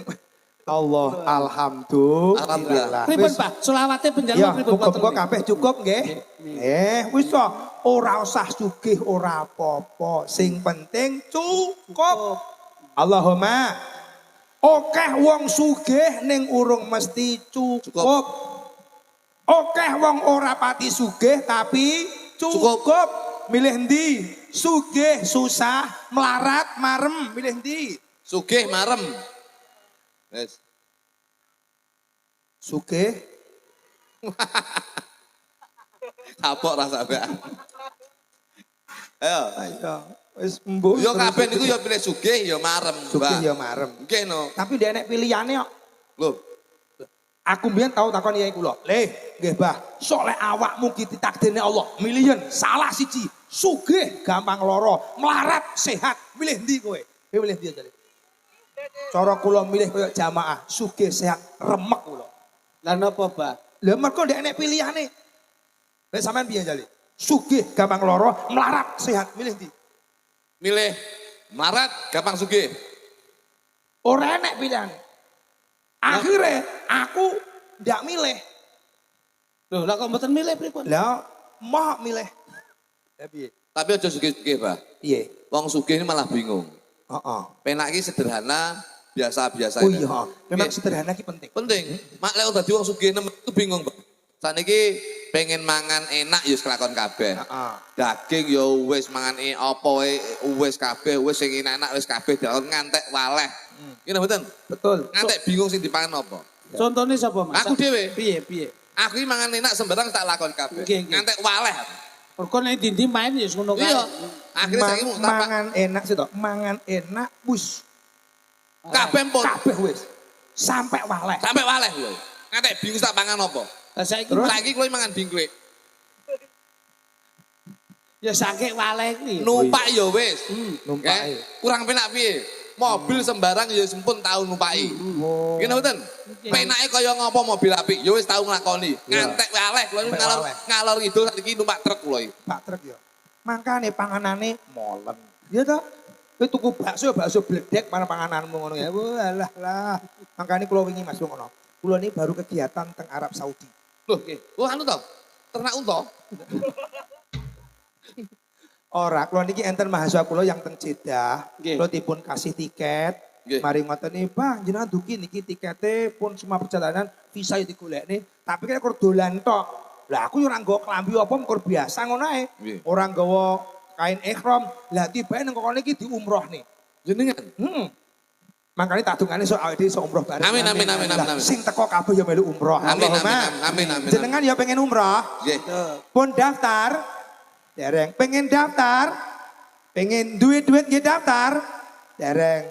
Allah, alhamdulillah. Pripun Pak? Selawate Ya, penjaluk pripun muga-muga kabeh cukup nggih. Wis to, ora usah sugih ora apa-apa, sing penting cukup. Allahumma akeh wong sugih ning urung mesti cukup. Akeh wong ora pati sugih tapi cukup. Milih ndi? Sugih susah, melarat marem, milih ndi? Sugih marem. Wes. Sugih Kapok rasa mbak. Ayo. ayo wis mbok. Yo kabeh niku ya pilih sugih ya marem, sugih Mbak. ya marem. Nggih no. Tapi dia nek pilihane kok. Lho, Aku mbiyen tau takon yai kula. Nggih, Mbah, sok lek awakmu ki ditakdirne Allah, milih yen salah siji. Sugih gampang lara, melarat sehat. Milih ndi kowe? Kowe milih ndi jare? Cara kula milih koyo jamaah, sugih sehat remek kula. Lah napa, Pak? Lah mergo ndek nek pilihane. Lek sampean piye jare? Sugih gampang lara, melarat sehat. Milih ndi? milih marat gampang sugih. Ora enek pilihan. Akhirnya aku ndak milih. Loh, lah kok mboten milih pripun? Lah mau milih. Lah piye? Tapi aja sugih-sugih, Pak. Piye? Wong sugih ini malah bingung. Heeh. Penak iki sederhana, biasa-biasa Oh ini. iya, memang Nggih. sederhana ki penting. Penting. Mak lek dadi wong sugih nemen itu bingung, Pak. Saniki pengen mangan enak ya kelakon kabeh. Heeh. Daging ya wis mangan apa wae wis kabeh, wis sing enak wis kabeh dilakon ngantek waleh. Ngene mboten? Betul. Ngantek bingung sing dipangan apa. Contohnya sapa, Mas? Aku dhewe. Piye? Aku iki mangan enak sembarang tak lakon kabeh. Nggih, nggih. Ngantek waleh. Mergo nek dindi main ya ngono kae. Iya. Akhirnya saiki mau tapak mangan enak sih toh, mangan enak wis kabeh pun kabeh wis sampai waleh. sampai waleh lho. Ngatek bingung tak pangan apa? Lah saiki Saiki kowe mangan bingklik. ya saking waleh kuwi. Numpak ya wis. Numpake. Kurang penak piye? Mobil sembarang ya sempun tau numpaki. Ngene mboten? Penake kaya ngopo mobil apik, ya wis tau nglakoni. Ngantek waleh kula Ngantek ngalor waleh. ngalor ngidul saiki numpak truk kula iki. Pak truk ya. Mangkane panganane molen. Ya toh? Kowe tuku bakso bledek mana pangananmu ngono ya. Walah lah. Mangkane kula wingi Mas ngono. Kula ini baru kegiatan teng Arab Saudi. Loh, oh anu to. Ternak unta. Ora, kula niki enten mahasiswa kula yang teng Jeddah. Nggih. Kula dipun kasih tiket. Nggih. Mari ngoten nih, Pak, jenengan dugi niki tikete pun semua perjalanan visa digolekne, tapi kan kur dolan tok. Lah aku yo ora nggawa klambi apa mkur biasa ngono ae. Nggih. Ora nggawa kain ihram. Lah tibae nang kono iki diumrohne. Jenengan. Makanya tak dungane sok awake dhewe sok umroh bareng. Amin, amin, amin, Lah, amin, amin. sing teko kabeh ya melu umroh. Amin, amin, Allahumma. amin, amin. Jenengan ya pengen umroh. Nggih. Pun daftar. Dereng. Pengen daftar. Pengen duit-duit nggih daftar. Dereng.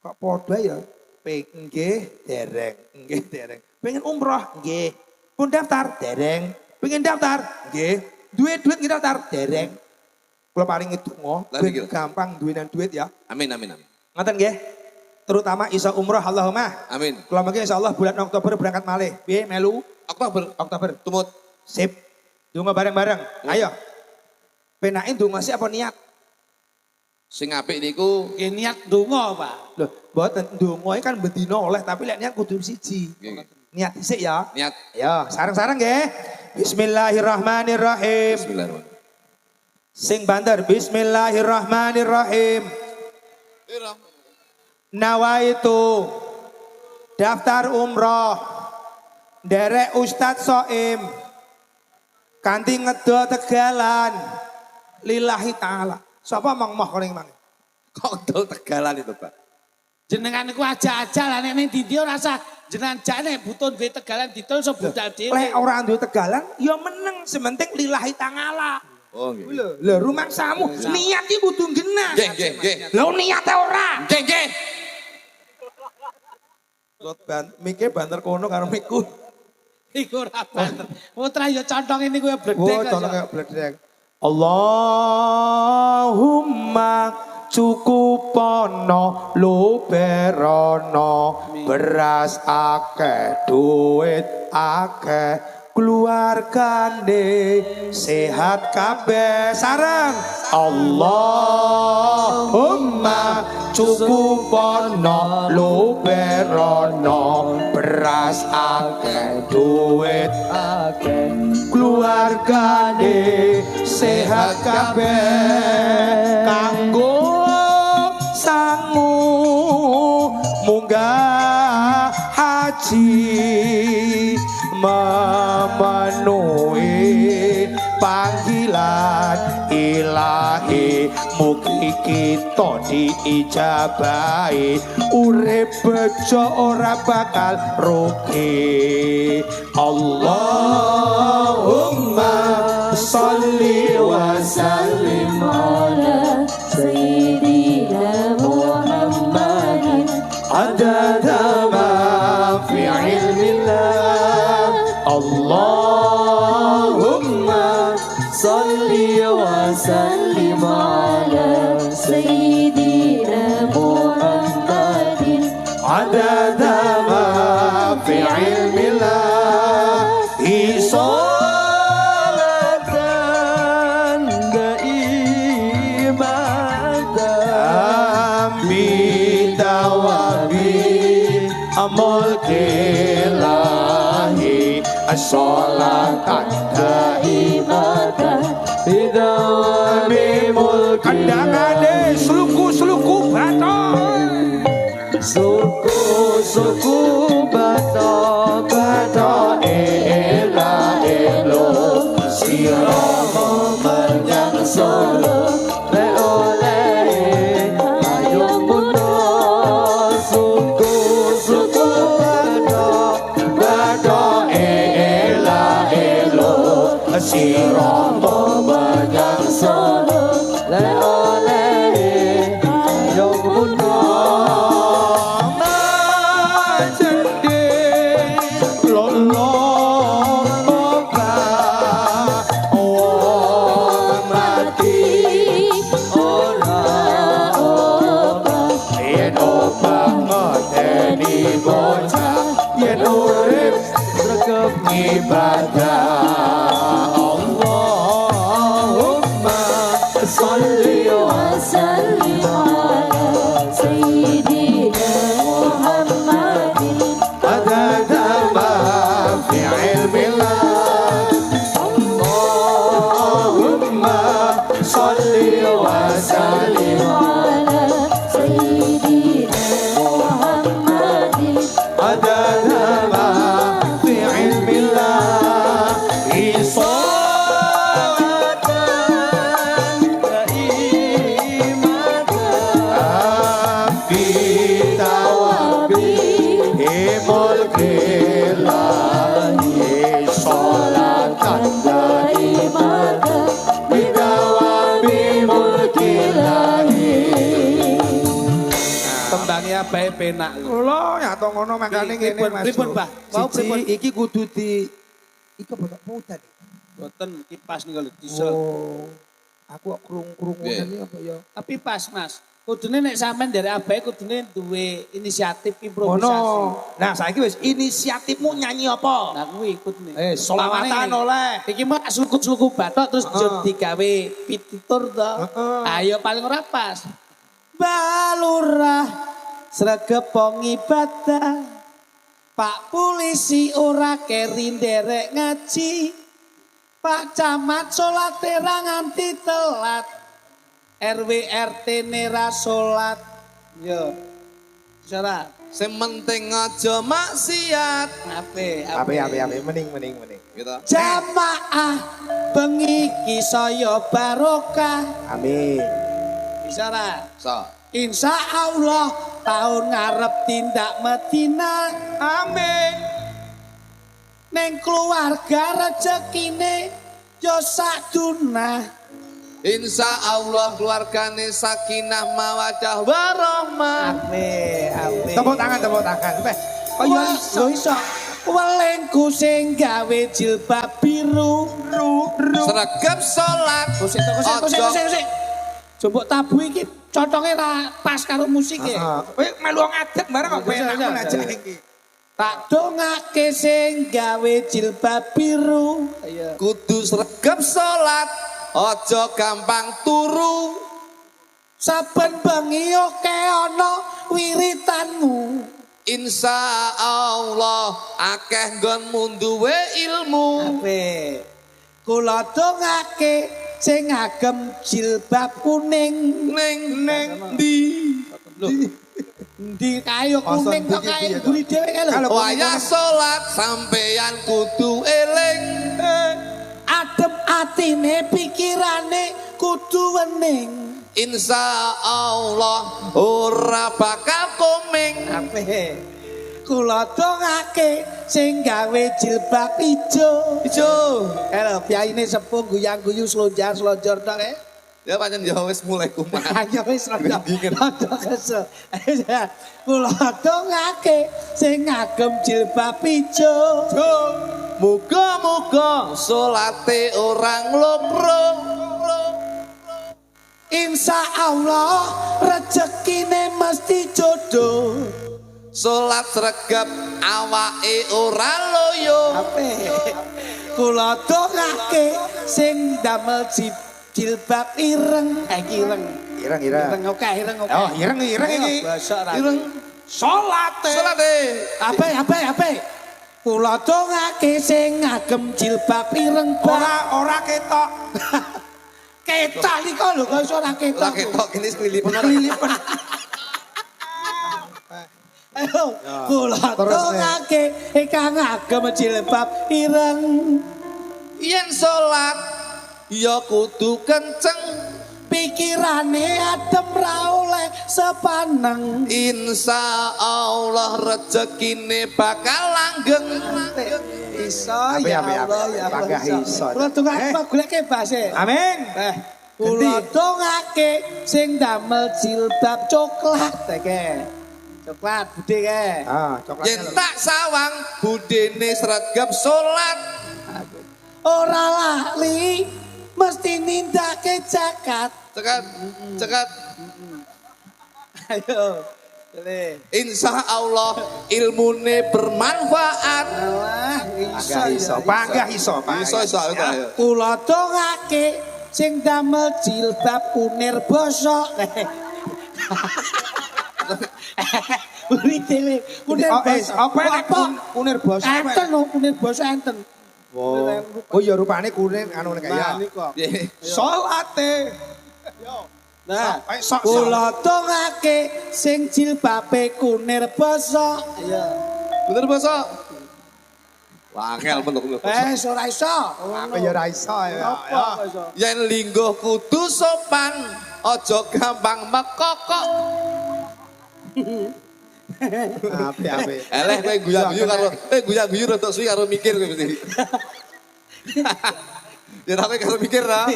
Kok podo ya? Nggih, dereng. Nggih, dereng. Pengen umroh. Nggih. Pun daftar. Dereng. Pengen daftar. Nggih. Duit-duit nggih daftar. Dereng. Kula paringi donga Lah, ben niki. gampang duwenan duit ya. Amin, amin, amin. Ngoten nggih. Terutama iso umroh Allahumma. Amin. Kalau mungkin insya Allah bulan Oktober berangkat malih. Piye melu? Oktober. Oktober. Tumut. Sip. Dungo bareng-bareng. Ayo. Penakin dungo sih apa niat? Sing apik niku Nggih niat donga, Pak. Loh, mboten dungo kan bedino oleh tapi lihat niat kudu siji. Nggih, nggih. Niat sih ya. Niat. Ayo, sareng-sareng nggih. Bismillahirrahmanirrahim. Bismillahirrahmanirrahim. Sing banter Bismillahirrahmanirrahim. Nawaitu daftar umroh derek Ustadz Soim kanthi ngedo Tegalan lillahi ta'ala. Sapa mang moh koning mang? Kok dol Tegalan itu, Pak? Jenengan niku aja-aja lah nek ning ndi ora usah jenengan jane butuh duwe Tegalan didol iso budal dhewe. Lek ora duwe Tegalan ya meneng sementing lillahi ta'ala. Oh, nggih. Lho rumangsamu niat iki kudu genah. Nggih, nggih, nggih. Lho niate ora. Nggih, nggih. Lot mikir banter kono karo miku. Iku ora banter. Putra ya contong ini kuwi Oh, bledek. contoh kayak bledek. Allahumma cukupono luberono beras akeh duit akeh keluargane sehat kabeh sareng Allahumma cukupono luberono beras akeh duit akeh keluargane sehat kabeh kanggo sangu munggah haji memenuhi panggilan ilahi mugi kita diijabahi urip bejo ora bakal rugi Allahumma sholli wa sallim على سيدنا محمد عدد ما في علم الله اللهم صل وسلم على سيدنا محمد عدد ما في علم الله صلاة دائمة بدوام ملك الله الصلاة دائمة بدوام ملك Kandangane sluku-sluku baton suku-suku baton ela elo sirama menyang solo le oleh ayo muno suku-suku baton ela elo sirama menyang solo le oleh ayo muno ibadah Allahumma salli wa sallim ala sayyidina Muhammadin adada ma fi ilmillah Allahumma salli wa sallim ala sayyidina Muhammadin adada ma fi ilmillah isolatan kaimatan kita wabi himul kilahi isolatan ibadah kita wabi mulkilahi Tembangnya bae penak. Lho ya to ngono mangkane ngene Pripun, Mas. pripun, Mbah? Mau pripun? Siji iki kudu di iki botok mudan. Boten kipas nih kalau diesel. Oh. Aku kok krung-krungunan iki apa ya? Tapi pas Mas, kudune nek sampean dari abae kudune duwe inisiatif improvisasi. Ono. Nah, saiki wis inisiatifmu nyanyi apa? Nah kuwi kudune. Selawatan oleh. Iki mah sluku-sluku batok terus digawe pitutur to. Ayo paling ora pas. Balurah sregep ibadah. Pak polisi ora keri nderek ngaji. Pak camat salat ora nganti telat. RW RT nera salat. Yo. Salah. Sing penting aja maksiat. Ape, Ape mending. Gitu. Jamaah bengi iki saya barokah. Amin. Bisa ra? So. Insya Allah tahun ngarep tindak Medina. Amin. Neng keluarga rezekine yo sadunah. Insya Allah keluargane sakinah mawadah warahmah. Amin. Tepuk tangan. Weh, kaya iso. Yo iso. Welengku sing gawe jilbab biru. Sregep salat. Kusik. Jombok tabu iki contongnya ra pas karo musik ya. Kowe melu ngadeg bareng kok penak aja iki. Tak dongake sing gawe jilbab biru. Ayo. Kudu sregep salat. Aja gampang turu. Saben bengi oke ana wiritanmu. Insya Allah akeh nggonmu duwe ilmu. Ape. Kula dongake sing ngagem jilbab kuning. Neng di. Ndi kayo kuning kok kae mburi dhewe kae lho. Wayah salat sampeyan kudu eling. Adem atine pikirane kudu wening. Insya Allah ora bakal komeng. Ape. Kula dongake sing gawe jilbab ijo. Ijo. Lho pyaine sepuh guyang-guyu slonjar-slonjor tok e. Ya pancen ya wis mulai kumat. Ayo wis rada kesel. Kula dongake sing ngagem jilbab ijo. Muga-muga salate orang lokro. Insya Allah rezekine mesti jodoh. Salat sregep awake ora loyo. Ape? Kula dongake sing damel jilbab ireng. Ireng. Ireng. Oke, ireng oke. Oh, ireng iki. Basa ra. Ireng Salate. Ape? Kula dongake sing ngagem jilbab ireng. Ora ketok. Ketok iki lho kok iso ora ketok. ora ketok kene kelilipan. Ayo, kula dongake ingkang ngagem jilbab ireng. Yen salat ya kudu kenceng. Pikirane adem ra oleh sepaneng. Insya Allah rezekine bakal langgeng. Iso Ape, ya ape, Allah ape. ya Panggah Allah. iso. Kula dongake goleke base. Amin. Kula dongake sing damel jilbab coklat iki. Coklat budhe ke. Coklat. Yen tak sawang budene sregep salat. Ora lali mesti nindake zakat. Cekat. Ayo. Insya Allah ilmune bermanfaat. Wah, iso. Panggah iso. Iso ayo. Kula dongake sing damel jilbab kunir basa. Uri dhewe kunir basa. Apa kunir basa? Enten lho kunir basa enten. Oh ya rupane kunir anu kaya. Piye? Salate. Nah, Sok. kula dongake sing jilbabe kunir basa. Iya. Bener basa. Wangel bentuk. Ora iso. Aku ya ora iso ya. Apa iso? Yen lingguh kudu sopan, aja gampang mekokok. Ape. Eleh kowe guyu-guyu rada suwi karo mikir kowe mesti. Ya kowe karo mikir ra.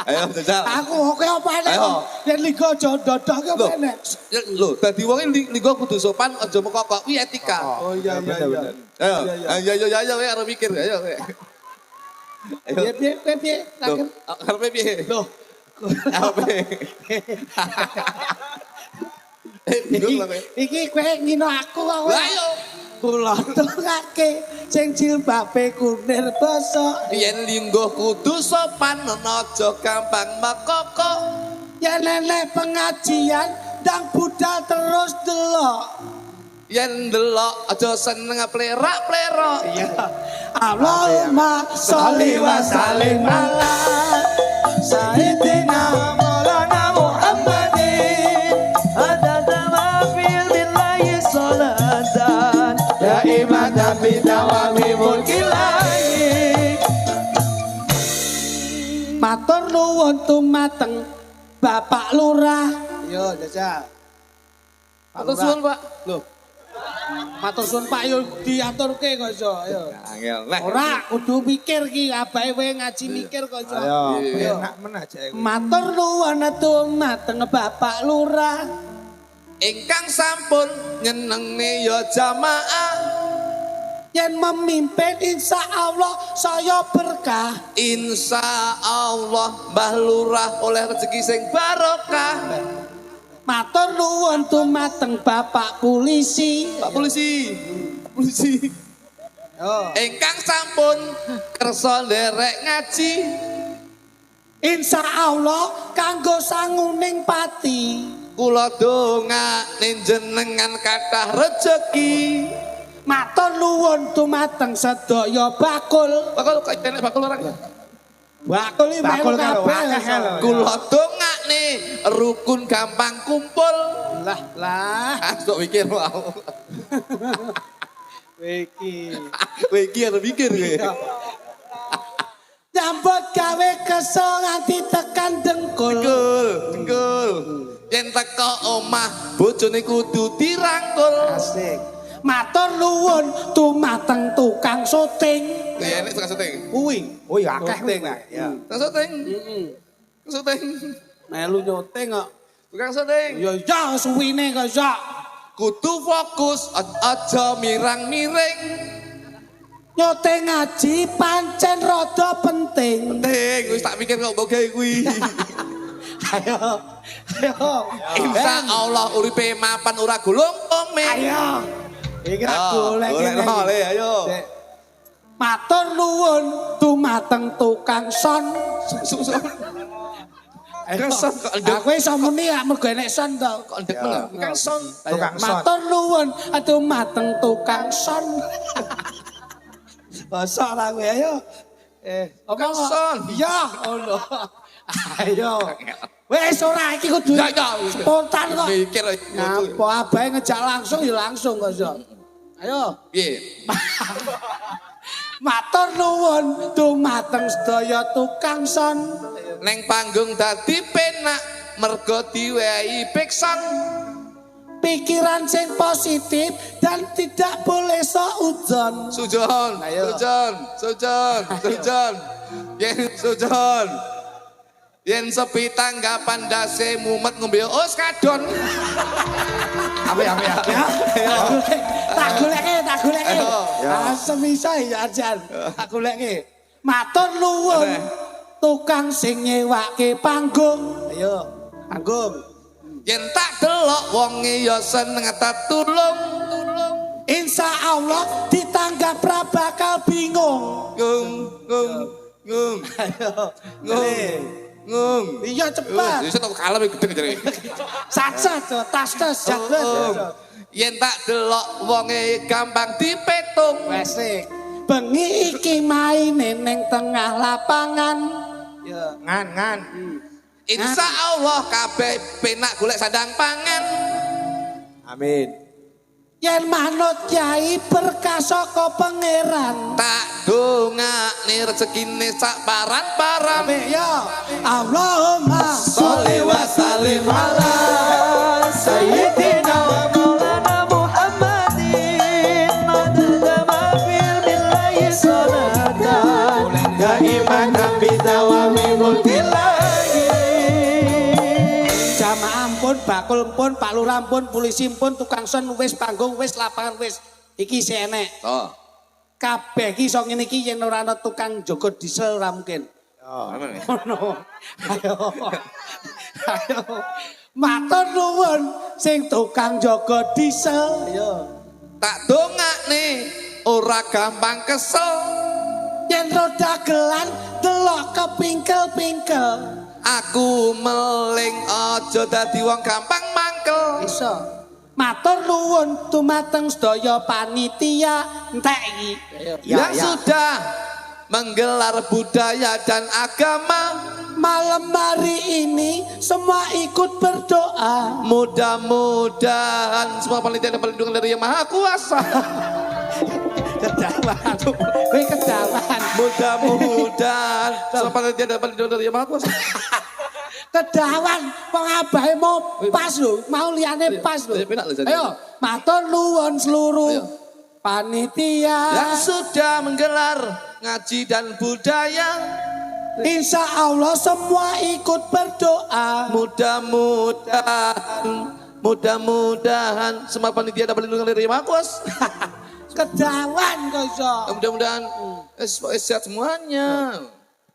Ayo jajal. Aku oke apa nek? Ayo. Yen liga aja dodoke apa nek? Lho, dadi wong lingguh kudu sopan, aja mekokok. Kuwi etika. Oh iya. Ayo kowe karo mikir, ayo kowe. Ayo. Piye? Loh, karepe piye? Loh. Ape? Bingung lah kowe. Iki kowe ngino aku kok. Lah ayo. Kula dongake sing jilbabe kunir basa. Yen lingguh kudu sopan, aja gampang mekokok. Yen nenek pengajian ndang budal terus delok. Yen ndelok aja seneng plerak-plerok. Iya. Allahumma sholli wa sallim ala sayyidina maulana Muhammadin. Adada ma fil billahi salatan Daimatan bidawami mulkilahi. Matur nuwun tumateng Bapak Lurah. Yo, jajal. Matur suwun, Pak. Loh. Matur suwun Pak yo diaturke kok iso. Ayo. Angel. Nah, Ora kudu mikir ki, abahe kowe ngaji mikir kok iso. Ayo, Ayo. enak men aja. Matur nuwun tumateng Bapak Lurah. ingkang sampun nyenengne ya jamaah. Yen memimpin insya Allah saya berkah. Insya Allah Mbah Lurah oleh rezeki sing barokah. Matur nuwun tumateng Bapak Polisi. Pak Polisi. Polisi. Oh. Ingkang sampun kersa nderek ngaji. Insya Allah kanggo sanguning pati. Kula dongakne jenengan kathah rejeki. Matur nuwun tumateng sedaya bakul. Bakul kok tenek bakul ora? Bakul iki Bakul melu karo kabeh. akeh lho. Kula dongakne rukun gampang kumpul. Lah. Ah, kok mikir mau. Iki. Kowe iki arep mikir kowe. Nyambut gawe kesel nganti tekan dengkul. Dengkul. Yen teko omah bojone kudu dirangkul. Asik. Matur nuwun tumateng tukang syuting. Ya nek tukang syuting. Kuwi. Oh ya akeh Syuting. kuwi. Ya. Tukang syuting. Tukang syuting. Melu nyuting kok. Tukang syuting. Ya suwine kok ya. Kudu fokus aja mirang-miring. Nyuting ngaji pancen rada penting. Penting wis tak pikir kok mbok gawe kuwi. Ayo. Insya Allah uripe mapan ora gulung ome. Ayo. Iki ra golek Golekno le ayo. Matur nuwun tumateng tukang son. Son kok ndek. Aku iso muni ya mergo enek son to. Kok ndek men. Kan son. Tukang son. Matur nuwun tumateng tukang son. Basa ra kowe ayo. Tukang son. Iya, ngono. Ayo. Wes ora iki kudu Ya ya. spontan kok. Mikir Ngapa abahe ngejak langsung ya langsung kok, Sok. Ayo. piye? Matur nuwun dumateng sedaya tukang son. Neng panggung dadi penak mergo diwehi piksan. Pikiran sing positif dan tidak boleh seudon. Sujon, Ayo. sujon. Sujon. Yen sepi tanggapan dase mumet ngombe os kadon. Apa. Tak goleke. Ayo. Semisa ya ajan. Tak goleke. Matur nuwun tukang sing nyewake panggung. Ayo, panggung. Yen tak delok wonge ya seneng tak tulung. Insya Allah ditanggap ra bakal bingung. Ngung. Ngung. Iya cepat. Wis tak kalem gedhe jare. Sat tas jadwal. Yen tak delok wonge gampang dipetung. Wesik. Bengi iki maine ning tengah lapangan. Ya, Ngan. Insya Allah kabeh penak golek sandang pangan. Amin. yen manut Kyai berkah saka pangeran. Tak dongakne rezekine sak paran-paran. Ya Allahumma Sholli wa sallim ala Sayyidina wa Maulana Muhammadin Madada ma fil billahi salatan Daiman bidawami mulkillahi. Jamaah pun, bakul pun, Pak Lurah pun, polisi pun, tukang son wis, panggung wis, lapangan wis. Iki sih enek. Oh. Kabeh iki iso ngene iki yen ora ana tukang jaga diesel ora mungkin. Ngono. Ayo. Ayo. Matur nuwun sing tukang jaga diesel. Ayo. Tak dongakne ora gampang kesel. Yen roda gelan delok kepingkel-pingkel. Aku meling aja dadi wong gampang mangkel. Iso. Matur nuwun dumateng sedaya panitia entek iki. Ya, sudah menggelar budaya dan agama. Malam hari ini semua ikut berdoa. Mudah-mudahan semua panitia dan perlindungan dari Yang Maha Kuasa. Kedawan. Kowe kedawan. Mudah-mudahan semua panitia dan perlindungan dari Yang Maha Kuasa. Kedawan wong abahe mau pas lho, mau liyane pas lho. Ayo, matur nuwun seluruh panitia Yang sudah menggelar ngaji dan budaya. Insya Allah semua ikut berdoa. Mudah-mudahan semua panitia dan perlindungan dari Yang Maha Kuasa. Kedawan kok iso. Mudah-mudahan sehat semuanya.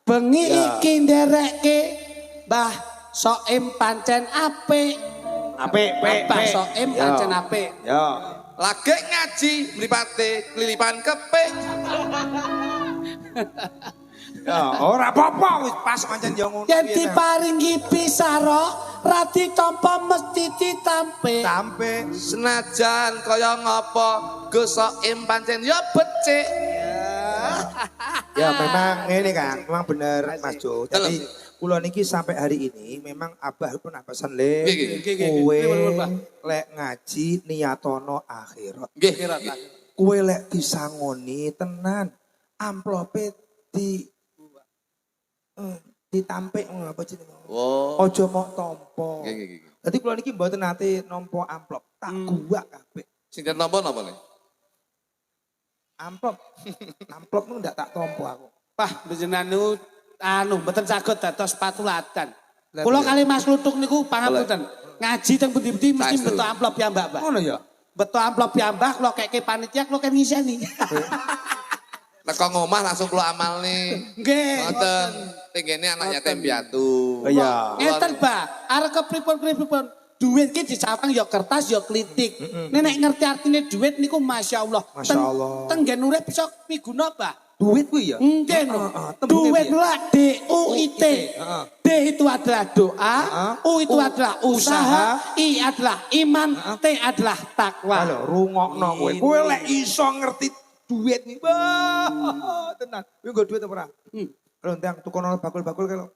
Bengi iki nderekke Mbah Soim pancen apik. Apik, Mbah Soim pancen apik. Ya. Lagi ngaji mripate kelilipan kepik. Ya, ora apa-apa wis pas pancen yo ngono. Yen diparingi pisara ra ditampa mesti ditampe. Sampai Senajan kaya ngapa Gus Soim pancen ya becik. ya memang ini kan, memang bener Mas Jo. Jadi kula niki sampai hari ini memang Abah pun pesan le kowe lek ngaji niyatono akhirat. Nggih. Kowe lek disangoni tenan amplope ditampik apa jenenge? Oh. Aja mok tampa. Nggih. Dadi kula niki mboten nate nampa amplop, tak guwak kabeh. Sing napa le? Amplop nu ndak tak tampa aku. Wah, njenengan niku mboten saged dados patulatan. Kula kali Mas Lutuk niku pangapunten. Ngaji teng pundi-pundi mesti beto amplop ya, Mbak. Ngono ya. Beto amplop ya, Mbak, kula keke panitia kula kan ngiseni. Teko ngomah langsung kula amalne. Nggih. Ngoten. Tingene anak yatim piatu. Oh iya. Ngeten, Mbak. Arep kepripun-kepripun. Duit ki dicawang ya kertas ya klitik. Nek ngerti artine duit niku Masya Allah. Masya Allah. Tenggen urip bisa miguna, Mbak. Duit kuwi ya? Nggih no. Duit lah DUIT. D itu adalah doa, U itu adalah usaha, I adalah iman, T adalah takwa. Halo, rungokno kowe. Kowe lek iso ngerti duit nih. Wah, tenan. Kowe nggo duit apa ora? Lho ndang tukono bakul-bakul kalau.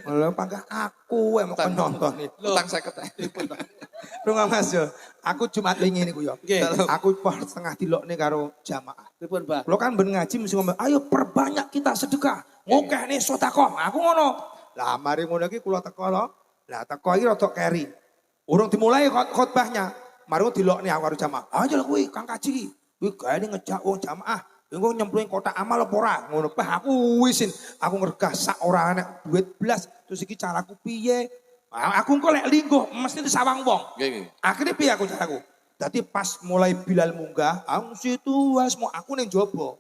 Lho pangkah aku mau nonton iki. Utang 50. Rungok Mas yo. Aku Jumat wingi niku yo. Aku pas setengah dilokne karo jamaah. Pripun, Mbak? Lo kan ben ngaji mesti ngomong, ayo perbanyak kita sedekah. Ngokeh nih sedekah. Aku ngono. Lah mari ngono iki kula teko lho. Lah teko iki rada keri. Urung dimulai khotbahnya. Mari dilokne aku karo jamaah. Ayo lho kuwi Kang Kaji iki. Kuwi gaene ngejak wong jamaah. Engko nyemplung kotak amal apa ora? Ngono. Bah aku wisin. Aku ngergah sak ora enek duit blas. Terus iki caraku piye? Aku engko lek lingguh mesti disawang wong. Nggih. Akhirnya piye aku caraku? Dadi pas mulai Bilal munggah, aku situ was mau aku ning jaba.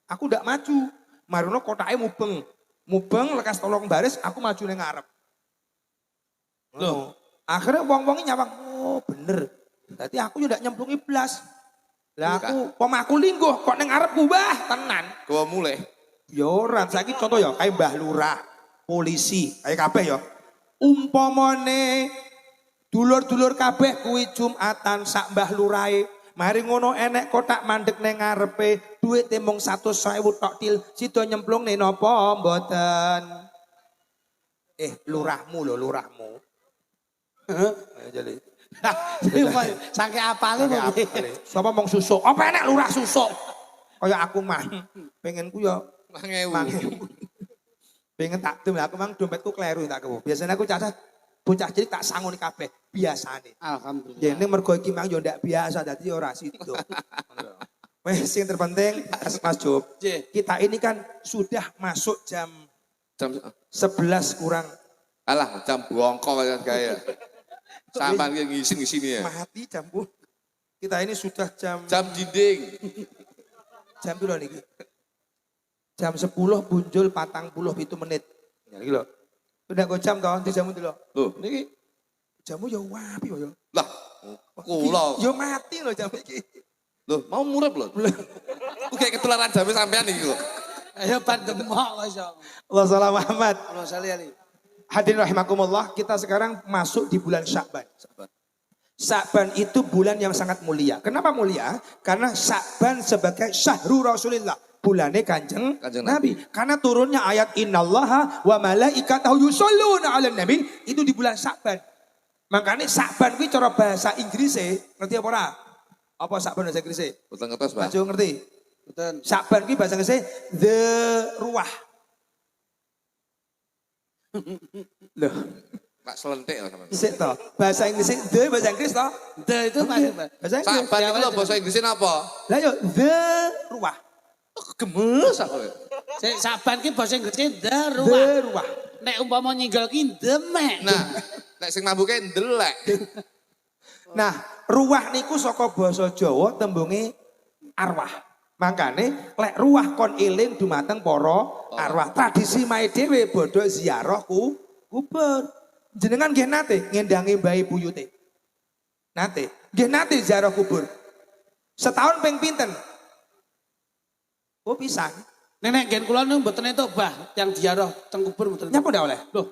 Aku ndak maju. Marono kotake mubeng. Mubeng lekas tolong baris, aku maju ning ngarep. Loh, Akhirnya wong-wongnya nyawang, oh bener. Berarti aku juga nyemplungi blas. Lah aku pemaku lingguh kok ning ngarepku bah tenan. Gua mulai. Ya ora, saiki contoh ya kayak Mbah Lurah, polisi, kayak kabeh ya. Umpamane dulur-dulur kabeh kuwi Jumatan sak Mbah Lurahe. Mari ngono enek kotak mandek ning ngarepe, duit mung 100.000 tok til, sida nyemplung nih napa mboten. Lurahmu lho, lurahmu. Heeh, jali. Saking apale kok. Sapa mong susuk? Apa enek lurah susuk? Kaya aku mah. Pengenku ya 5.000. pengen tak dem aku mang dompetku kleru tak kewu. Biasanya aku cacah bocah cilik tak sangoni kabeh biasane. Alhamdulillah. Ya ning mergo iki mang yo ndak biasa dadi ora sido. Wes sing terpenting Mas Job. Kita ini kan sudah masuk jam Jam 11 kurang alah jam bongko kayak. Sampai ngisi-ngisi ya. mati jam bu. Kita ini sudah jam Dinding. jam piro niki? Jam 10 punjul 47 menit. Ya iki lho. Udah kok jam toh, di jamu dulu. Loh, niki Jamu ya wapi yo. lah kula. Yo mati loh jam iki. Loh, mau murep lho. Ku kayak ketularan jame sampean iki lho. Ayo pandemok kok iso. Allah salam Muhammad. Allah salih ali. Hadirin rahimakumullah, kita sekarang masuk di bulan Sya'ban. Sya'ban itu bulan yang sangat mulia. Kenapa mulia? Karena Sya'ban sebagai syahrul Rasulillah. Bulannya kanjeng Nabi. Karena turunnya ayat innallaha wa malaikatahu yusholluna 'alan nabi itu di bulan Sya'ban. Makanya Sya'ban kuwi cara bahasa Inggrisnya, ngerti apa ora? Apa Sya'ban bahasa Inggrisnya? Boten ngertos, Pak. Aja ngerti. Betul. Sya'ban kuwi bahasa Inggrisnya the ruah. Loh, Tak selentik lah sampean. sik to. Bahasa Inggrisnya the bahasa Inggris to. The itu pasti, Pak. Bahasa Inggris. Saban iku lho basa Inggrisnya napa? Lah yo the ruah. Gemes aku. Sik saban ki bahasa Inggrisnya the The ruah. ruah. Nek umpama nyinggal ki demek. Nah, nek sing mambuke ndelek. Nah, ruah niku saka basa Jawa tembunge arwah. Makane lek ruah kon eling dumateng para arwah. Tradisi mae dhewe bodho ziarah kubur. Jenengan nggih nate ngendangi mbahe buyute. Nate, nggih nate ziarah kubur. Setahun ping pinten? Oh pisan. Nenek gen kula niku mboten entuk bah yang ziarah teng kubur mboten. Nyapa ndak oleh? Loh.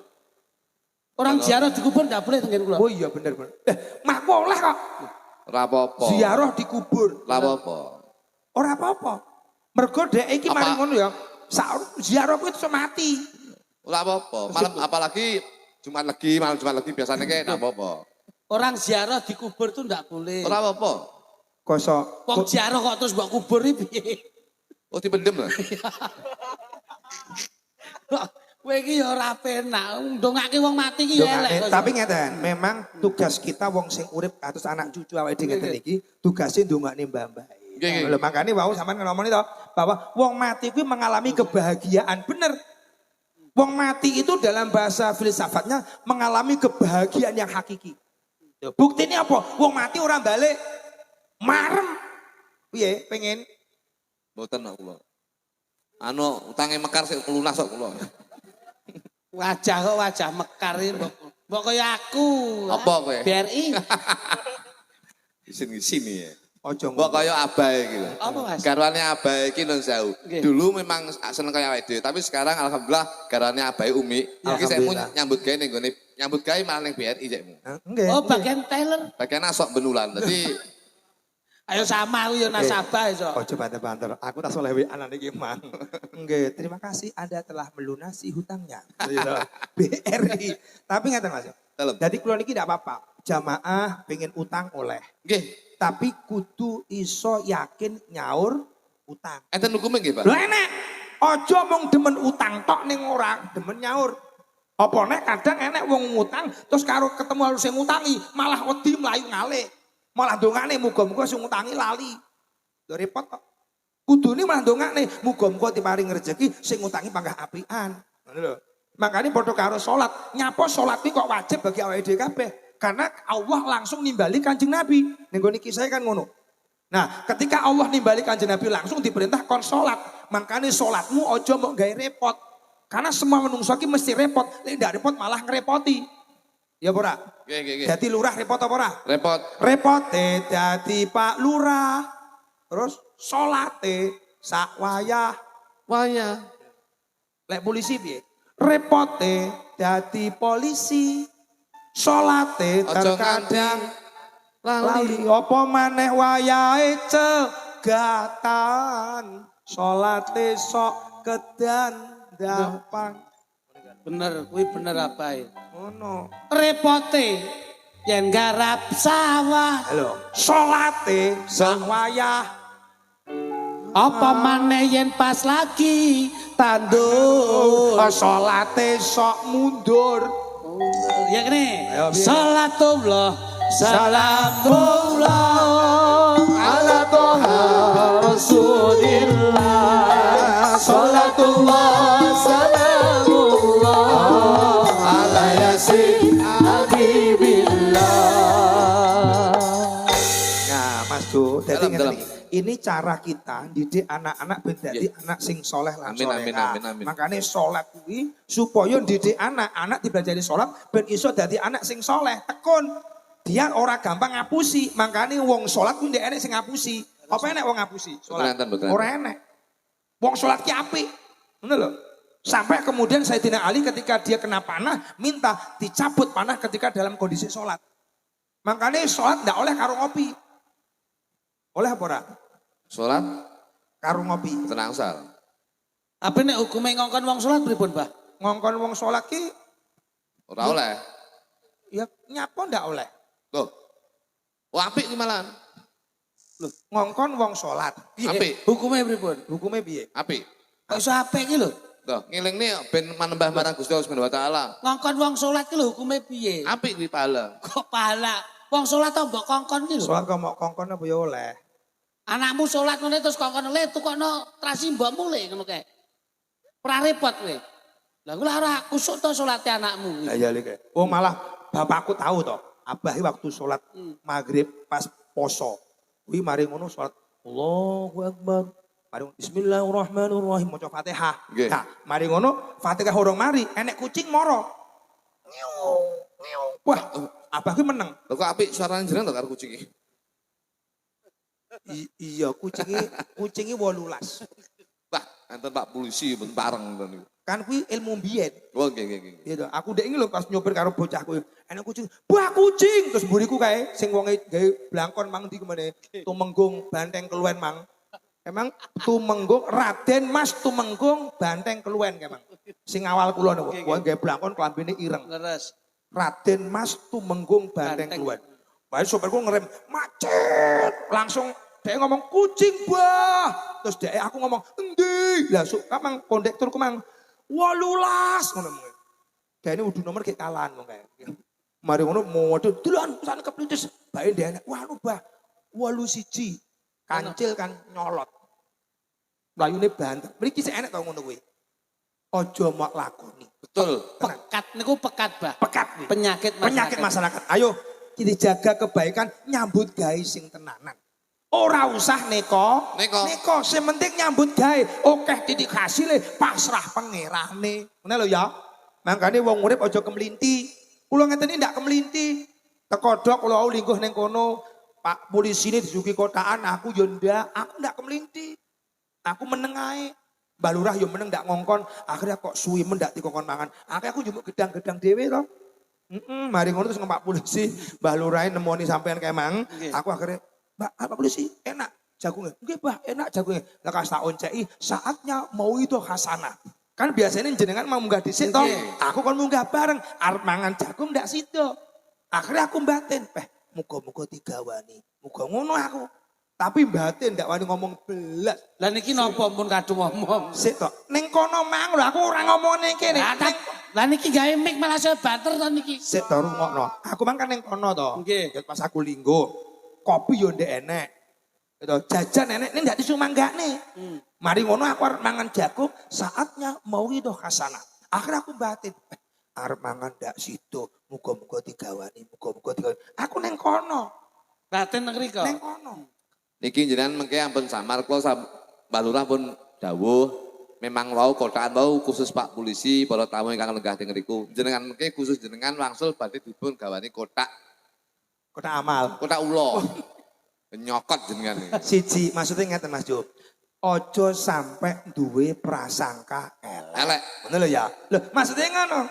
Orang ziarah di kubur ndak boleh teng gen kula. Oh iya bener bener. Mah boleh kok. Ora apa-apa. Ziarah di kubur. Ora apa-apa. Ora apa-apa. Mergo dhek iki Apa? mari ngono ya. Sak ziarah kuwi iso mati. Ora apa-apa. Malam apalagi Jumat Legi, malam Jumat Legi biasanya kayak ndak apa-apa. Orang ziarah di kubur tuh ndak boleh. Ora apa-apa. Kosok. Wong ziarah kok terus mbok kubur iki piye? Oh dipendem lah. Kowe iki ya ora penak, ndongake wong mati iki ya elek. Tapi ngeten, memang tugas kita wong sing urip atus anak cucu awake dhewe ngeten iki, tugasnya ndongakne mbah-mbah. Nggih, nggih. Lho makane wau sampean ngomong itu bahwa wong mati kuwi mengalami kebahagiaan. Bener. Wong mati itu dalam bahasa filsafatnya mengalami kebahagiaan yang hakiki. Buktinya apa? Wong mati orang balik marem. Piye pengen Mboten kula. Anu utange mekar sik lunas kok kula. Wajah kok wajah mekar iki mbok kaya aku. Apa kowe? BRI. Isin-isin ya. ojo Mbok kaya abahe iki lho. Apa Mas? Garwane abahe iki nun sewu. Nggih. Dulu memang seneng kaya awake dhewe, tapi sekarang alhamdulillah garwane abahe Umi. Iki saya mau Alhamdulillah. nyambut gawe ning gone nyambut gawe malah ning BRI cekmu. Nggih. Oh bagian Taylor. Bagian asok benulan. Dadi Ayo sama aku ya nasabah iso. Ojo banter-banter. Aku tak soleh anak iki mang. Nggih, terima kasih Anda telah melunasi hutangnya. Gitu. BRI. Tapi ngeten Mas. Dalem. Jadi kula niki tidak apa-apa. Jamaah pengen utang oleh. nggih, Tapi kudu iso yakin nyaur utang. enten hukume nggih, Pak. Lah enek. Ojo mung demen utang tok ning ora demen nyaur. Apa nek kadang enek wong ngutang terus karo ketemu harus sing ngutangi malah wedi mlayu ngalih. Malah ndongane muga-muga sing ngutangi lali. Lho repot kok. Kudune malah ndongane muga-muga diparing rezeki sing ngutangi panggah apian. Ngono lho. Makanya padha karo salat, nyapa salat iki kok wajib bagi awake dhewe kabeh. Karena Allah langsung nimbali Kanjeng Nabi. Ning gone kisah kan ngono. Nah, ketika Allah nimbali Kanjeng Nabi langsung diperintah kon salat. Makanya salatmu aja mbok gawe repot. Karena semua menungso iki mesti repot. Nek ndak repot malah ngrepoti. Ya apa ora? Nggih. Dadi lurah repot apa ora? Repot. Repote dadi Pak Lurah. Terus salate sak wayah. Waya. Lek polisi piye? Repote dadi polisi. Salate Aja terkadang lali. lali apa maneh wayahe cegatan. Salate sok kedandapan. Bener, kuwi bener apa ya? Ngono. Repote yen garap sawah. Halo. Salate sak wayah. Apa maneh yen pas lagi tandur. Salate sok mundur. Ya kene. Ayo, biar. Salatullah, salamullah Ala toha Rasulillah Salatullah Salamullah Ala yasin Habibillah. Nah, Mas Jo, jadi Dalam, ngene dalam. iki. Ini cara kita didik anak-anak ben dadi anak sing soleh lan Amin, amin, soleha. amin, amin. Makanya sholat kuwi supaya didik anak dipelajari sholat ben iso dadi anak sing soleh. Tekun. Dia ora gampang ngapusi, makanya wong sholat kuwi ndek enek sing ngapusi. Apa enek wong ngapusi? Sholat. Betul, Ora enek. Wong sholat ki apik. Ngono lho. Sampai kemudian Sayyidina Ali ketika dia kena panah minta dicabut panah ketika dalam kondisi sholat. Makanya sholat ndak oleh karo ngopi. Oleh apa ora? Salat Karo ngopi. tenang sal. Apa nek hukume ngongkon wong salat pripun, Mbah? Ngongkon wong sholat ki Ora oleh. ya nyapa ndak oleh. Loh. Wah apik iki malahan. Ngongkon wong sholat. Apik. Hukume pripun? Hukumnya piye? Apik. Kok iso apik iki lho? Tuh, ngelingne ben manembah marang Gusti Allah Subhanahu wa taala. Ngongkon wong salat ki lho hukume piye? Apik kuwi pahala. Kok pahala? Wong salat to mbok kongkon ki lho. Sholat kok mau kongkon apa ya oleh. Anakmu salat ngene terus kongkon le tukokno trasi mbokmu le ngono kae. Ora repot kowe. Lah kuwi ora kusuk to salate anakmu. Lah ya lek. Oh malah bapakku tahu toh. Abahi waktu sholat maghrib pas poso. Kuwi mari ngono sholat Allahu Akbar. Mari Bismillahirrahmanirrahim maca Fatihah. Nggih. Nah, mari ngono Fatihah horong mari enek kucing moro. Wah, abah kuwi meneng. Lho kok apik suarane jenengan to karo kucing iki. Iya kucingi 18. Wah, enten Pak polisi ben bareng to niku. Kan kuwi ilmu mbiyen. Oh nggih. Iya toh, aku dek ini lho pas nyopir karo bocahku. Enak kucing, "Wah kucing!" Terus buriku kae sing wonge gawe blangkon mang ndi kemene. Tumenggung Banteng Keluwen mang. Emang Tumenggung Raden Mas Tumenggung Banteng Keluwen kae mang. Sing awal kula niku, wong gawe blangkon klambine ireng. Leres. Raden Mas Tumenggung Banteng Banteng. Keluwen. Bae sopirku ngerem, macet. Langsung dia ngomong kucing bah. Terus dia aku ngomong endi. Lah mang kondekturku mang 18 ngono mong. Dene udah nomor kayak kalan mong kayak. Mari ngono modho dulan sana keplintis. Bae dia wah anu bah 81. Kancil kan nyolot. Mlayune banter. Mriki sik enek to ngono kuwi. Aja mok lakoni. Betul. Pekat niku pekat, Bah. Pekat nih. Penyakit Masyarakat. Ayo kita jaga kebaikan nyambut gawe sing tenanan. Ora usah neko. Neko. Sing penting nyambut gawe. Okeh titik hasile pasrah pangerane. Ngono lho ya. Mangkane wong urip aja kemlinti. Kula ngeten iki ndak kemlinti. Teko dok kula lingkuh ning kono. Pak polisi ini disugi kotaan aku yo ndak. Aku ndak kemlinti. Aku meneng ae. Mbah Lurah yo meneng ndak ngongkon. Akhirnya kok suwi mendak dikongkon mangan. Akhirnya aku njupuk gedang-gedang dhewe to. Mari ngono terus Pak polisi, Mbah Lurah nemoni sampean kemang. Aku akhirnya, Mbak, Pak polisi enak jagungnya. Nggih, Mbah, enak jagungnya. Lah kas tak onceki, saatnya mau itu hasanah. Kan biasanya jenengan mau munggah dhisik to. Aku kon munggah bareng, arep mangan jagung ndak sida. Akhirnya aku batin, muga-muga digawani. Muga ngono aku. Tapi batin ndak wani ngomong belas. Lah niki napa pun kadung ngomong. Sik to, ning kono mang lho aku ora ngomong ning kene. Lah niki gawe mik malah saya banter to niki. Sik to rungokno. Aku mang kan ning kono to. Nggih. Pas aku linggo, kopi yo ndek enek. Itu jajan enek ning ndak disumanggane. Mari ngono aku arep mangan jagung, saatnya mau itu hasanah. Akhirnya aku batin, arep mangan ndak sido, muga-muga digawani, muga-muga digawani. Aku ning kono, Batin nang riko. ning kono. Niki jenengan mengke ampun samar kula Mbah Lurah pun dawuh memang wau kotaan wau khusus Pak Polisi para tamu ingkang lenggah teng ngriku. Jenengan mengke khusus jenengan wangsul badhe dipun gawani kotak amal. kotak ula. Nyokot jenengan iki. Siji, maksudnya ngeten Mas Jo. Ojo sampai duwe prasangka elek. Elek. Ngono lho ya. Lho, maksudnya ngono.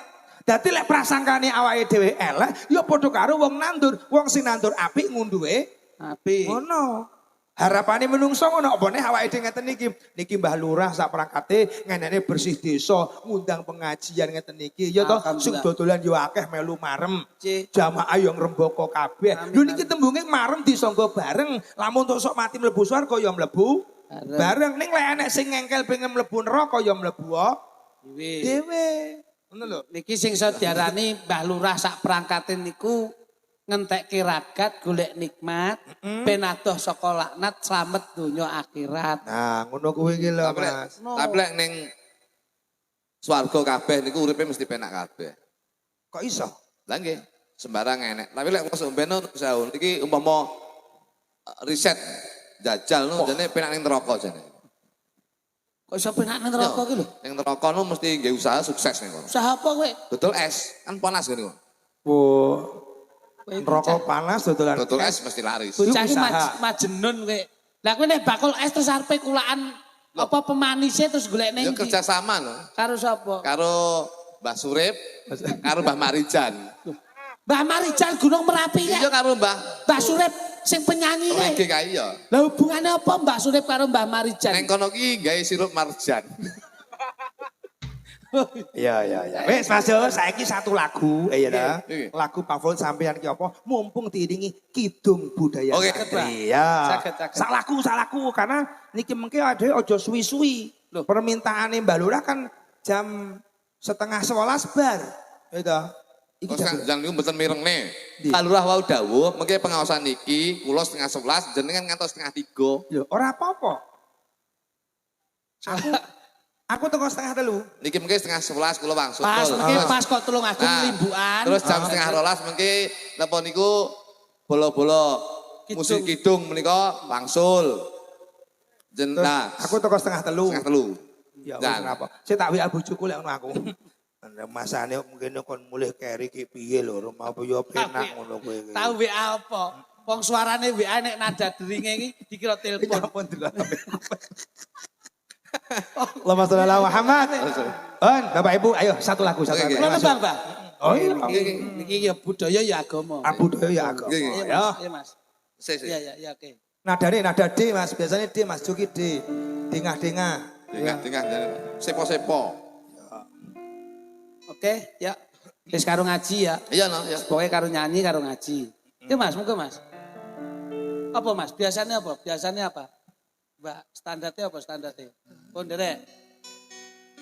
Dadi lek prasangkane awake dhewe elek, ya padha karo wong nandur. Wong sing nandur apik ngunduhe Apik. ngono. Harapane menungso ngono apa nek awake dhewe ngeten iki. Niki Mbah Lurah sak perangkate ngenene bersih desa, ngundang pengajian ngeten iki. Ya toh sing dodolan yo akeh melu marem. Jamaah yo ngrembaka kabeh. Lho niki tembunge marem disangga bareng. Lamun untuk sok mati mlebu swarga yo mlebu bareng. Ning lek enek sing ngengkel pengen mlebu neraka yo mlebu dhewe. Ngono lho. Niki sing iso diarani Mbah Lurah sak perangkate niku ngentekke ragat golek nikmat ben adoh saka laknat slamet donya akhirat. Nah, ngono kuwi iki lho, Mas. Tapi lek ning swarga kabeh niku uripe mesti penak kabeh. Kok iso? Lah nggih, sembarang enek. Tapi lek masuk beno sahun iki umpama riset jajal no jane penak ning neraka jane. Kok iso penak nang neraka ki lho? Ning neraka no mesti nggih usaha sukses ning kono. Usaha apa kowe? Dodol es, kan panas ngene kok. Rokok panas dodolan. Dodol es mesti laris. Bocah iki Usaha. majenun kowe. Lah kowe nek bakul es terus arepe kulaan apa pemanisnya terus golek Ya ning ndi? kerja sama no. Karo sapa? Karo Mbah Surip, karo Mbah Marijan. Mbah Marijan Gunung Merapi Iya ya. karo Mbah Mbah Surip sing penyanyi kae. Rege kae ya. Lah hubungannya apa Mbah Surip karo Mbah Marijan? Neng kono ki gawe sirup marjan. Iya. Wes Mas Jo, saiki satu lagu, ya dah. Oke. Lagu favorit sampean ki apa? Mumpung diiringi kidung budaya Oke. santri. Ya. Saged. Sak lagu karena niki mengke ade ojo suwi-suwi. Permintaane Mbak Lurah kan jam 10:30 bar. Ya dah. Iki Terus jam jangan niku mboten mirengne. Ndi? Kalurah wau dawuh, mengke pengawasan niki kula 10:30 jenengan ngantos 2:30. Lho, ora apa-apa. Aku teko 2:30. Niki mengke 10:30 kula wangsul. Pas mengke Terus- pas kok tulung aku Nah, limbukan. Terus jam 11:30 mengke napa niku bola-bola Kidung. musik kidung menika wangsul. Nah, Aku teko 2:30. 3:30. Ya wis Dan- napa. Saya tak WA bojoku lek ngono aku. Masane mungkin kon mulih keri ki piye lho, rumah apa yo penak ngono kowe. Tahu WA apa? Wong suarane WA nek nada deringe iki dikira telepon. Nyapun delok. Allahumma sholli ala Muhammad. On, Bapak Ibu, ayo satu lagu satu Oke, lagu. Kulo Masuk. nebang, Pak. Oh iya. Niki ya budaya ya agama. Budaya ya agama. Oke, Iya, Ya. Mas. Iya, Mas. Sik. Iya, oke. Nada D Mas, biasanya D Mas Juki D. Dengah-dengah. Tengah-tengah sepo-sepo. Oke, ya. Wis karo ngaji ya. Iya no, ya. Pokoknya karo nyanyi, karo ngaji. Oke Mas, monggo Mas. Apa Mas? Biasanya apa? Biasanya apa? Mbak, standarnya apa standarnya? Pondere.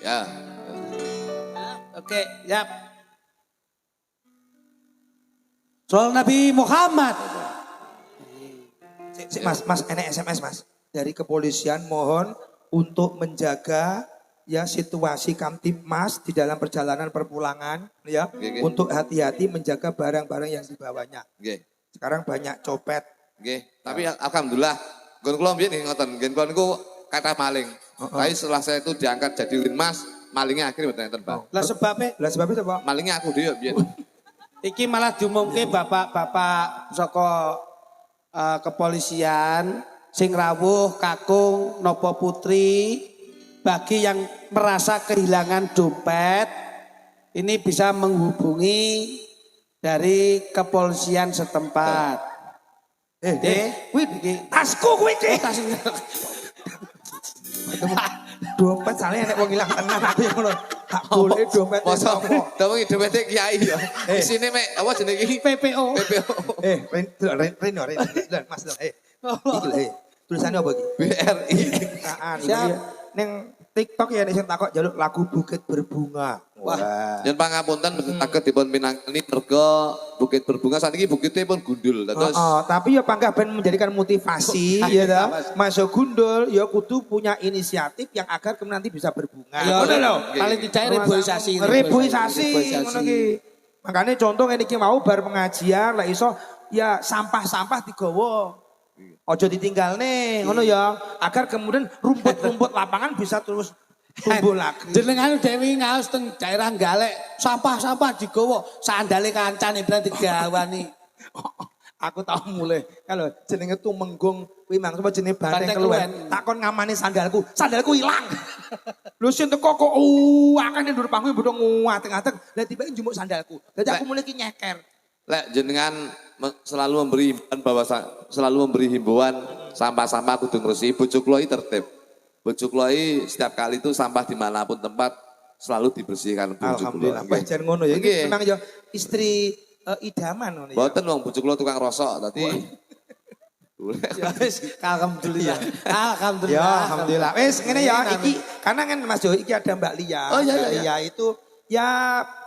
Ya. Oke, yap. Soal Nabi Muhammad. Sik, Mas, enek SMS Mas. Dari kepolisian mohon untuk menjaga ya situasi Kamtibmas di dalam perjalanan perpulangan ya. Oke. Untuk hati-hati menjaga barang-barang yang dibawanya. Nggih. Sekarang banyak copet. Nggih. Tapi alhamdulillah nggon kula mbiyen nggih ngoten. Nggih kula niku kathah maling. Tapi setelah saya itu diangkat jadi linmas, malingnya akhirnya mboten enten, Pak. Lah sebabnya Lah sebabnya apa? Malingnya aku dhewe mbiyen. iki malah diumumke bapak-bapak saka kepolisian sing rawuh kakung nopo putri bagi yang merasa kehilangan dompet ini bisa menghubungi dari kepolisian setempat. Wih, tasku kuwi Dik. Tas Dompet saleh nek wong ilang tenan aku yang ngono. Tak boleh dompet Masa sapa. dawuh dompete kiai ya. Isine mek apa jenenge iki? PPO. PPO. Mas, iki lho, tulisannya apa iki? BRI. Siap. Neng TikTok ya nek sing takok jaluk lagu Bukit Berbunga. Wah. Yen pangapunten mboten saged dipun pinangkeni merga Bukit Berbunga saniki bukite pun gundul. Terus Tapi ya panggah ben menjadikan motivasi ya dah. Masuk gundul ya kudu punya inisiatif yang agar kemudian nanti bisa berbunga. Ya, Ngono lho. paling tidak reboisasi. Reboisasi ngono ki. Makanya contoh ini ki mau bar pengajian lah iso ya sampah-sampah digawa. Ojo ditinggal nih, ngono ya. Agar kemudian rumput-rumput lapangan bisa terus tumbuh lagi. Jenengan Dewi ngaos teng daerah Galek, sampah-sampah digawa, sandale kancane berarti digawani. Aku tahu mulai kalau jenenge Tumenggung kuwi mang sapa jenenge Banteng Banteng Keluwen. Keluwen. Takon ngamani sandalku ilang. Lho sing teko kok akeh ndur panggung bodho nguateng-ateng. Lah tiba njumuk sandalku. Dadi aku mulai ki nyeker. Lek jenengan selalu memberi himbauan bahwa selalu memberi himbauan sampah-sampah kudu ngresiki, bojo kula iki tertib. Bojo kula iki setiap kali itu sampah dimanapun tempat selalu dibersihkan bojo kula. Alhamdulillah. Wah jan ngono ya. Iki memang ya istri idaman ngono ya. Mboten wong bojo kula tukang rosok dadi. Ya wis, alhamdulillah. Alhamdulillah. Ya alhamdulillah. Wis ngene ya iki karena kan Mas Jo iki ada Mbak Lia. Oh, iya, Mbak iya. Lia itu ya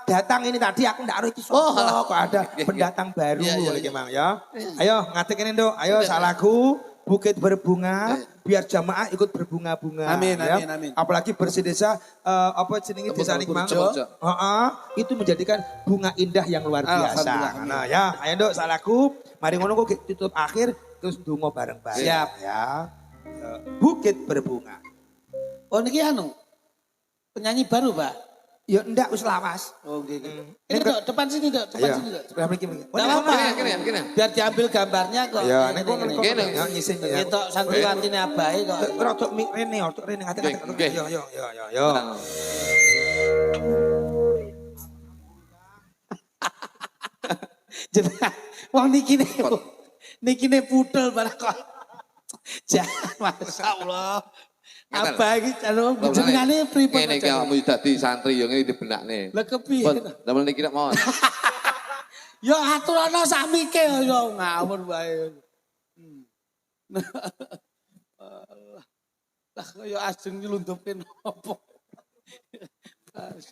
datang ini tadi aku ndak tahu iki sapa kok ada pendatang baru iki Mang ya. Ayo ngatek ini Nduk. Ayo salaku Bukit Berbunga biar jamaah ikut berbunga-bunga. Amin, ya. amin, amin. Apalagi bersih desa apa jenenge desa ning Mang. Itu menjadikan bunga indah yang luar biasa. Alhamdulillah. Nah ya, ayo Nduk salaku. Mari ngono kok tutup akhir terus donga bareng-bareng. Siap. Ya. Bukit Berbunga. Oh niki anu. Penyanyi baru, Pak. Ya ndak wis lawas. Oh nggih. Ini Dok, depan sini Dok, depan sini Dok. Sebelah mriki mriki. Nggak apa-apa. Kene. Biar diambil gambarnya kok. Ya, Ini, nek kok ini. Gini. ya nyisin ya. Itu santriwatine abahe kok. Rodok rene, rodok rene ngatek-ngatek. Nggih. Yo. Jenengan wong niki ne pudel barang kok. Jangan masyaallah. Abah iki anu jenengane pripun? Ngene iki kamu dadi santri yo ngene dibenakne. Lah kepiye? Pun, damel niki nek mawon. Ya aturana samike ya ngawur wae. Lah kaya ajeng nyelundupke nopo.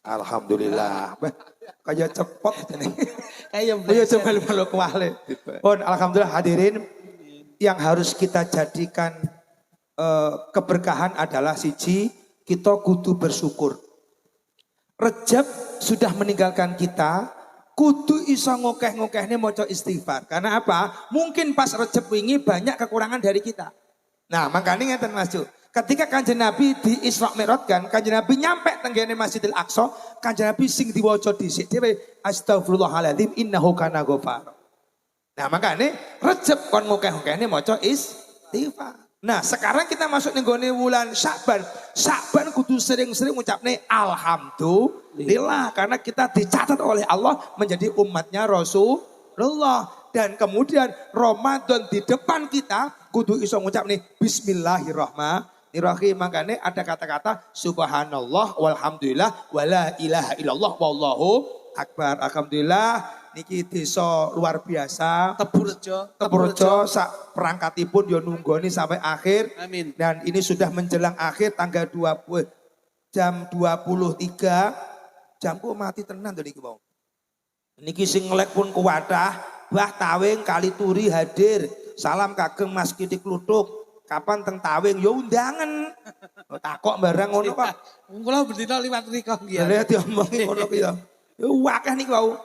Alhamdulillah. Kaya cepot ini. Kayak Ayo coba lu kuwale. Pun alhamdulillah hadirin yang harus kita jadikan keberkahan adalah siji kita kudu bersyukur. Rejab sudah meninggalkan kita, kudu iso ngokeh-ngokehne maca istighfar. Karena apa? Mungkin pas Rejab wingi banyak kekurangan dari kita. Nah, makanya ngeten Mas Jo. Ketika Kanjeng Nabi di Isra Mi'raj kan, Kanjeng Nabi nyampe tenggene Masjidil Aqsa, Kanjeng Nabi sing diwaca dhisik dhewe astagfirullahaladzim innahu kana ghafar. Nah, makanya Rejab kon ngokeh-ngokehne maca istighfar. Nah, sekarang kita masuk ning gone wulan Sya'ban. Sya'ban kudu sering-sering ngucapne alhamdulillah karena kita dicatat oleh Allah menjadi umatnya Rasulullah. Dan kemudian Ramadan di depan kita kudu iso ngucapne bismillahirrahmanirrahim. Makanya ada kata-kata subhanallah walhamdulillah wala ilaha illallah wallahu akbar. Alhamdulillah niki desa luar biasa. Teburjo sak perangkatipun yo nunggoni sampai akhir. Amin. Dan ini sudah menjelang akhir tanggal 20 jam 23. Jamku mati tenan to niki wau. Niki sing ngelek pun kuwadah, Mbah Tawing Kali Turi hadir. Salam kagem Mas Kiti Kluthuk. Kapan teng Tawing yo undangan. Takok barang ngono kok. Kula bendina liwat mriko nggih. Lah diomongi ngono ki ya. Yo akeh niki wau.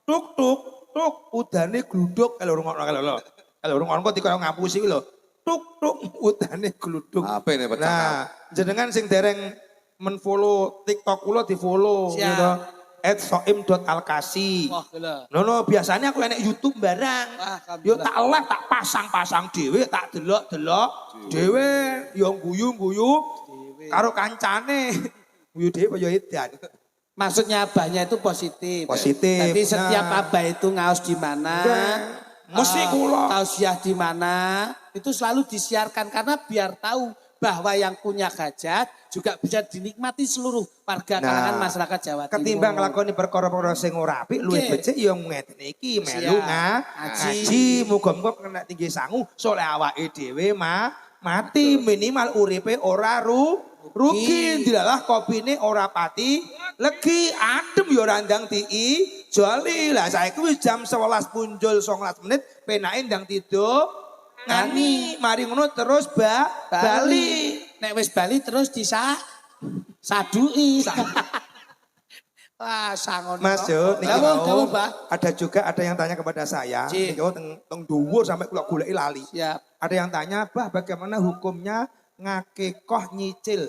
Tuk tuk tuk udane gluduk kalau rungokno kalau rungokno kok dikira ngapusi ki lho. Tuk tuk udane gluduk. Apa ini pecah? Nah, jenengan sing dereng men-follow TikTok kula di-follow Siap. gitu. @soim.alkasi. Wah, gila. No, biasanya aku enek YouTube barang. Wah, Yo alhamdulillah. tak live tak pasang-pasang dhewe, tak delok-delok dhewe, yo guyu-guyu karo kancane. Guyu dhewe yo edan. Maksudnya abahnya itu positif. Positif, Jadi setiap nah. abah itu ngaos di mana, Mesti kula. tausiah di mana, itu selalu disiarkan karena biar tahu bahwa yang punya hajat juga bisa dinikmati seluruh warga kalangan masyarakat Jawa Timur. Ketimbang nglakoni perkara-perkara sing ora apik, luwih Nggih. becik ya ngeten iki melu Siap. ngaji. Muga-muga kena tinggi sangu soleh awake dhewe mati minimal uripe ora rugi. Dilalah kopine ora pati legi adem ya ora ndang joli. Lah saiki wis jam 11 punjul 19 menit penake ndang tidur ngani. Mari ngono terus bali. Nek wis bali terus sadui. Wah, sangon. Mas Jo, niki Kamu, mau Pak. ada yang tanya kepada saya, Cik. niki teng dhuwur sampai kula goleki lali. Siap. Ada yang tanya, "Bah, bagaimana hukumnya ngakikoh nyicil?"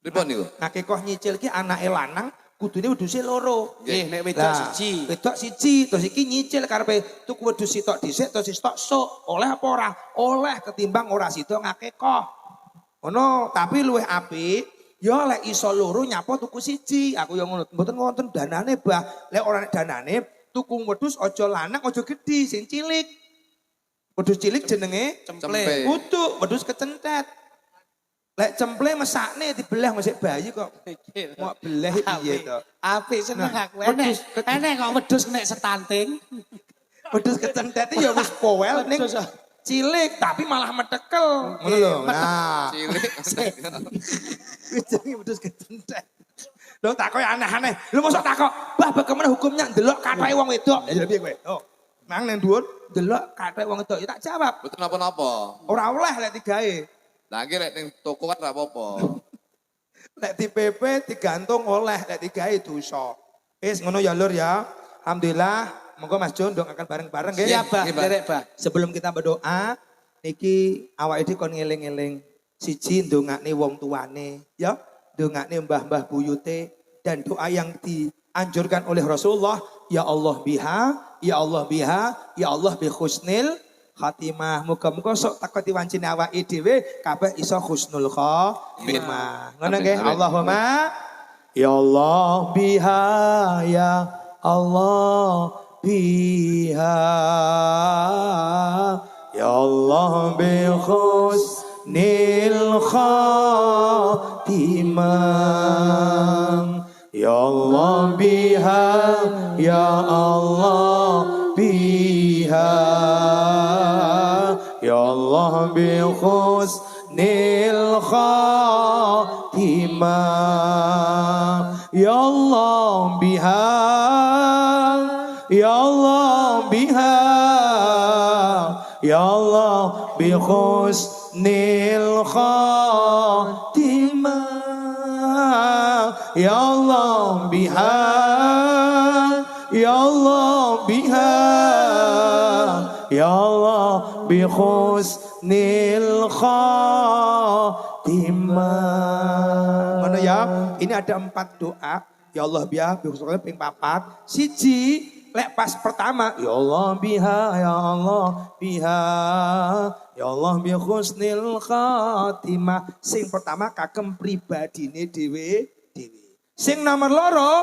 Pripun niku? Akikoh nyicil ki anake lanang kudune wedhuse loro. Nggih, nek wedok Lah, siji. Wedok siji, terus iki nyicil karepe tuku wedhus sitok dhisik terus sitok sok. Oleh apa ora? Oleh ketimbang ora sitok ngakikoh. Ngono, tapi luwih apik ya lek iso loro nyapa tuku siji. Aku yo ngono, mboten wonten danane, Bah. Lek ora nek danane tuku wedhus aja lanang, aja gedhi, sing cilik. Wedhus cilik jenenge Cemple. kudu wedhus kecentet. Lek cemple mesakne dibelah masih bayi kok. Mau belah piye to? Apik seneng Nah, aku. Enek wedhus- enek kok wedhus nek setanting. Wedhus kecentet ya wis powel ning Wedhus, cilik tapi malah metekel. Ngono lho. Nah, Cilik. wis jenenge wedhus kecentet. Lho takoki aneh-aneh. Lho mosok takok, "Bah, bagaimana hukumnya ndelok kathoke wong wedok?" Ya piye kowe? Oh, nang nang dhuwur ndelok kathoke wong wedok. Ya tak jawab, Betul napa-napa. ora oleh lek digawe. Lah iki lek ning toko kan ora apa-apa. Lek di PP digantung oleh, lek digawe dosa. Wis ngono ya Lur ya. Alhamdulillah, monggo Mas Jon dong akan bareng-bareng nggih. Siap, Bah. Nggih, Bah. Derek, Bah. Sebelum kita berdoa, niki awake dhewe kon ngeling-eling siji ndongakne wong tuane, ya. Ndongakne mbah-mbah buyute dan doa yang dianjurkan oleh Rasulullah, ya Allah biha, ya Allah biha, ya Allah bi husnil khatimah. Muga-muga sok takut diwancine awake dhewe kabeh iso husnul khatimah. Ngono nggih. Amin. Allahumma ya Allah biha, ya Allah biha, ya Allah bi husnil khatimah, ya Allah biha, ya Allah biha, ya Allah bi husnil khatimah, ya Allah biha, ya Allah biha, ya Allah bi husnil khatimah, ya Allah biha, ya Allah biha, ya Allah bi husnil khatimah. Ngono ya, ini ada 4 doa. Ya Allah biha, bi husnil ping 4. Siji lek pas pertama, ya Allah biha, ya Allah biha, ya Allah bi husnil khatimah. Sing pertama kagem pribadine dhewe-dhewe. Sing nomor loro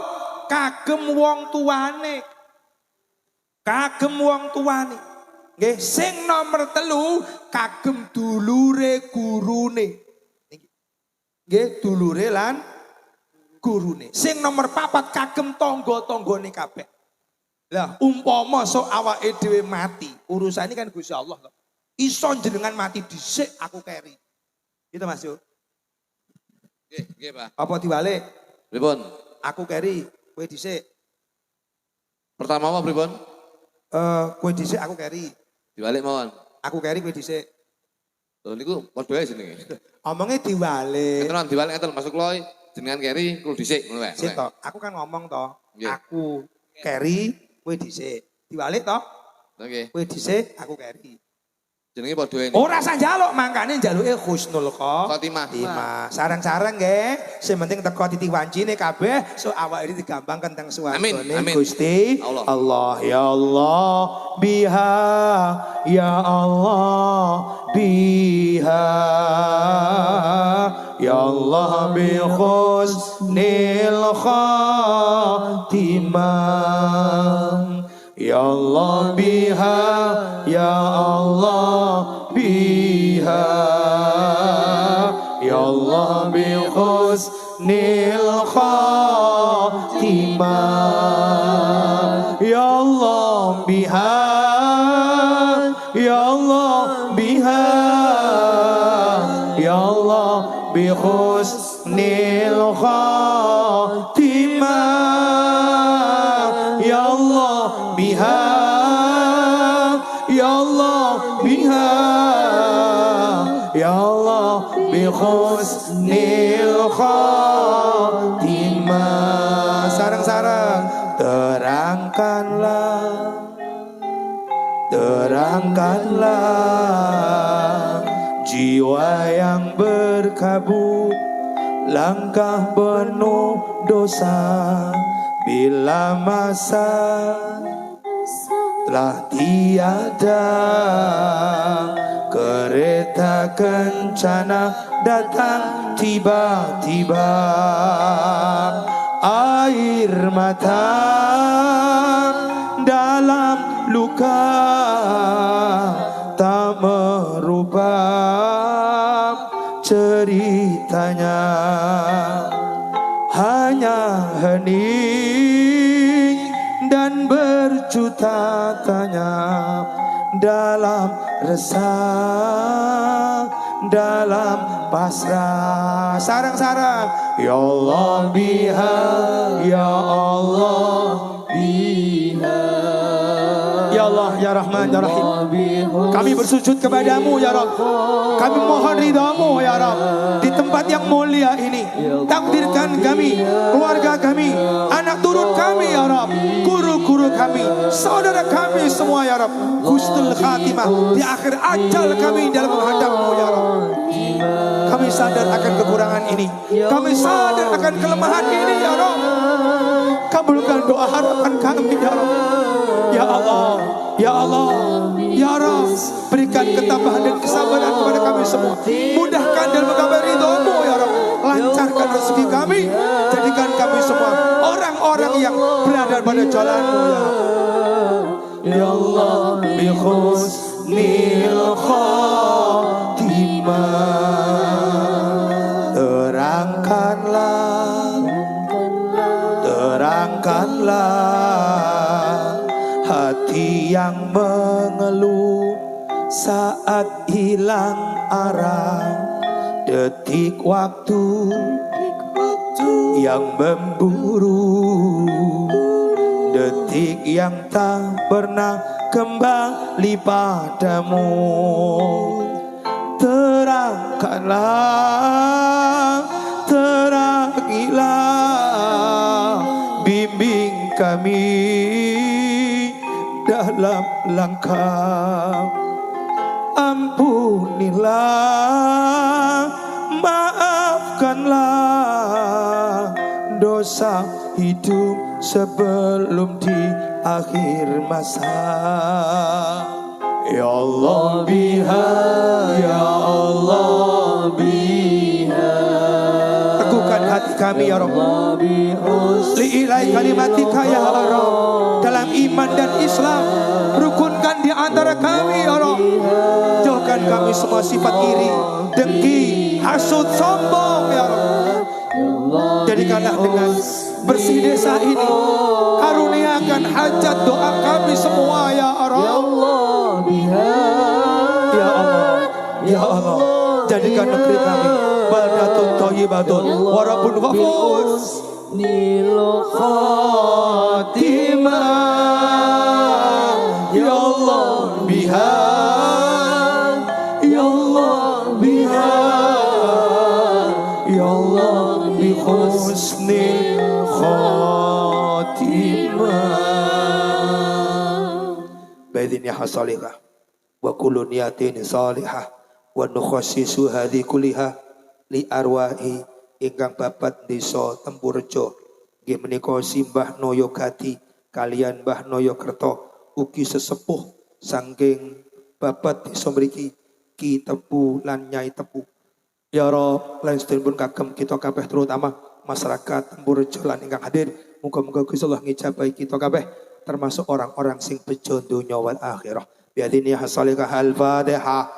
kagem wong tuane. Kagem wong tuane. Nggih, sing nomor 3 kagem dulure gurune. Nggih, dulure lan gurune. Sing nomor 4 kagem tangga-tanggane kabeh. Lah umpama sok awake dhewe mati, urusan ini kan Gusti Allah kok. Iso jenengan mati dhisik aku keri. Gitu Mas Yo. Nggih, nggih, Pak. Apa diwalik? Pripun? Aku keri, kowe dhisik. Pertama apa pripun? Kowe dhisik aku keri. Dibalik mawon. Aku keri kowe dhisik. Lho niku padha ae jenenge. Omongnya diwalik. Ngeten dibalik ngeten masuk loy jenengan keri kulo dhisik ngono wae. Sik to, aku kan ngomong to. Nggih. Aku keri, kowe dhisik. Diwalik to, Oke. kowe dhisik, aku keri. Jenenge padha ae. Ora usah njaluk, mangkane njaluke husnul Khotimah. khotimah. Sareng-sareng nggih, sing penting teko titik wancine kabeh so awake iki digampangkan teng Amin, suwargane amin. Gusti Allah. Allah. Ya Allah biha, ya Allah biha, ya Allah bi husnil khatimah, ya Allah biha, ya Allah biha, ya Allah bi husnil khatimah, ya Allah biha, ya Allah biha, ya Allah bi husnil khatimah, ya Allah biha, ya Allah biha, ya Allah bi husnil khatimah. Sareng-sareng terangkanlah, terangkanlah jiwa yang berkabut langkah penuh dosa bila masa telah tiada, kereta kencana datang tiba-tiba, air mata dalam luka tak merubah ceritanya, hanya hening dan berjuta tanya dalam resah, dalam pasrah. Sarang-sarang, ya Allah biha, ya Allah biha, ya Allah ya Rahman ya Rahim. Kami bersujud kepadamu ya Rabb, kami mohon ridhamu ya Rabb. Di tempat yang mulia ini takdirkan kami, keluarga kami, anak turun kami ya Rabb, guru-guru kami, saudara kami semua ya Rabb, husnul khatimah di akhir ajal kami dalam menghadapmu ya Rabb. Kami sadar akan kekurangan ini, kami sadar akan kelemahan ini ya Rabb. Kabulkan doa harapan kami ya Rabb. Ya Allah, ya Allah, ya Rabb, berikan ketabahan dan kesabaran kepada kami semua. Mudahkan dan menggapai ridho-Mu ya Rabb. Lancarkan rezeki kami, jadikan kami semua orang-orang yang berada pada jalan-Mu ya Rabb. Ya Allah, bi husnil khatimah, terangkanlah hati yang mengeluh saat hilang arah, detik waktu yang memburu, detik yang tak pernah kembali padamu. Terangkanlah, terangilah, bimbing kami dalam langkah. Ampunilah, maafkanlah dosa hidup sebelum di akhir masa. Ya Allah biha, ya Allah biha, teguhkan hati kami ya Rabb, li'ilai kalimatika ya Rabb, dalam iman dan Islam, rukunkan di antara kami ya Rabb. Jauhkan kami semua sifat iri, dengki, hasud, sombong ya Rabb. Jadikanlah dengan bersih desa ini, karuniakan hajat doa kami semua ya Rabb. Ya Allah, ya Allah, jadikan negeri kami baldatun thayyibatun wa rabbun ghafur. Nil khatimah, ya Allah biha, ya Allah biha, ya Allah bi husnil khatimah. Baidin ya hasalihah wa kullu niyatin salihah wa nukhassisu hadhi kulliha li arwahi ingkang babat desa Tempurejo nggih menika Simbah Noyogati kalian Mbah Noyokerto ugi sesepuh saking babat desa mriki Ki Tepu lan Nyai Tepu. Ya Rabb, lan sedherek kagem kita kabeh terutama masyarakat Tempurejo lan ingkang hadir, muga-muga Gusti Allah ngijabahi kita kabeh termasuk orang-orang sing bejo dunya wal akhirah. Biadini hasalika al-Fatihah.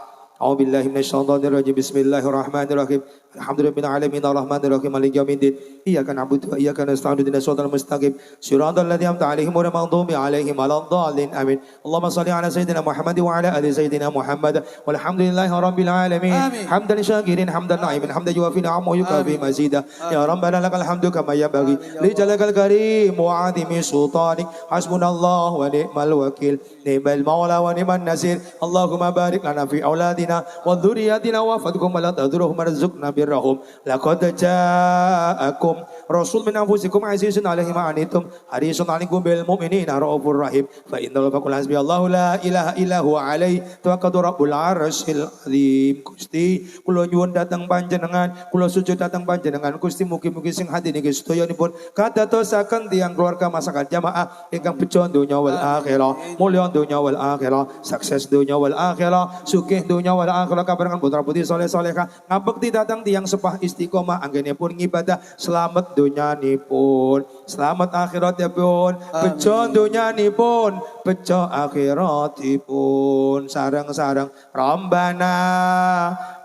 A'udzubillahi minasyaitonir rajim. Bismillahirrahmanirrahim. Alhamdulillahirabbil alamin arrahmanir rahim maliki yaumiddin. Iyyaka na'budu wa iyyaka nasta'in ihdinas siratal mustaqim. Siratal ladzina an'amta 'alaihim ghairil maghdubi 'alaihim waladdallin. Amin. Allahumma shalli 'ala sayyidina Muhammad wa 'ala ali sayyidina Muhammad. Walhamdulillahi rabbil alamin. Hamdan syakirin hamdan na'imin hamdan yuwafi ni'amahu yukafi mazida. Ya rabbana lakal hamdu kama yanbaghi li jalalil karim wa 'azimi sultanik. Hasbunallahu wa ni'mal wakil. Ni'mal maula wa ni'man nasir. Allahumma barik lana fi auladina wa dhurriyyatina wa fadhkum wa la tadurruhum warzuqna birrahum. Laqad ja'akum Rasul min anfusikum azizun alaihi ma anitum harisun alaikum bil mu'minina raufur rahim. Fa innal faqul hasbiyallahu la ilaha illa huwa alaihi tawakkaltu rabbul arsyil azim. Gusti kula nyuwun dhateng panjenengan, kula sujud dhateng panjenengan Gusti mugi-mugi sing hati niki sedayanipun kadatosaken tiyang keluarga masyarakat jamaah ingkang bejo donya wal akhirah, mulya donya wal akhirah, sukses donya wal akhirah, sugih donya wal akhirah kabarengan putra putri saleh salehah ngabekti dhateng tiyang sepah istiqomah anggenipun ngibadah selamat donyanipun, selamat akhiratipun, bejo donyanipun, bejo akhiratipun, sareng-sareng Rabbana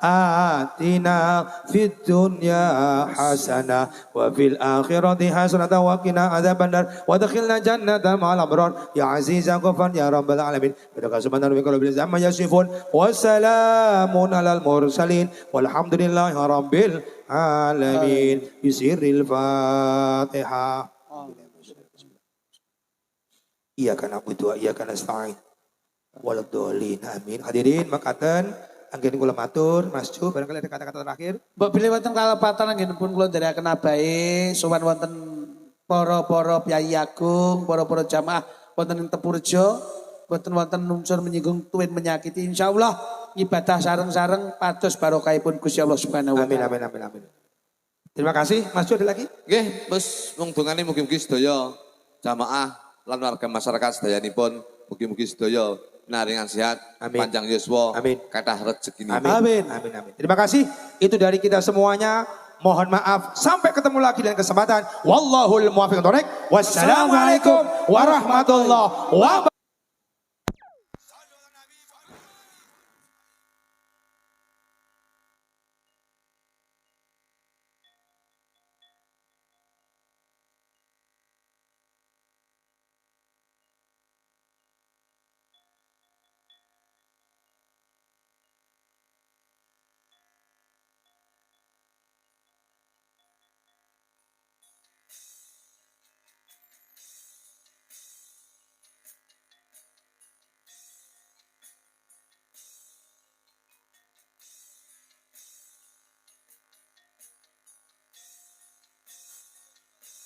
atina fid dunya hasanah wa fil akhirati hasanah wa qina adzabannar wa adkhilna jannata ma'al abrar ya azizan ghafar ya rabbal alamin. Subhanallahi wa bihamdihi amma yasifun wa salamun alal mursalin walhamdulillahi rabbil alamin. Bisiril Fatihah. Iyyaka na'budu wa iyyaka nasta'in. Waladhdallin. Amin. Hadirin makaten anggen kula matur Mas Ju barangkali ada kata-kata terakhir. Mbok bilih wonten kalepatan anggenipun kula nderekaken abahe sowan wonten para piyai agung, para jamaah wonten ing Tepurejo, boten wonten unsur menyinggung tuwin menyakiti. Insyaallah ibadah sareng-sareng pados barokahipun Gusti Allah Subhanahu wa taala. Amin. Terima kasih Mas Ju, ada lagi? Nggih, wis mung dongane mugi-mugi sedaya jamaah lan warga masyarakat sedayanipun mugi-mugi sedaya naringan sehat, Amin. panjang yuswa, Amin. kathah rezeki. Amin. Terima kasih. Itu dari kita semuanya. Mohon maaf. Sampai ketemu lagi dalam kesempatan. Wallahul muwaffiq. Wassalamualaikum warahmatullahi wabarakatuh.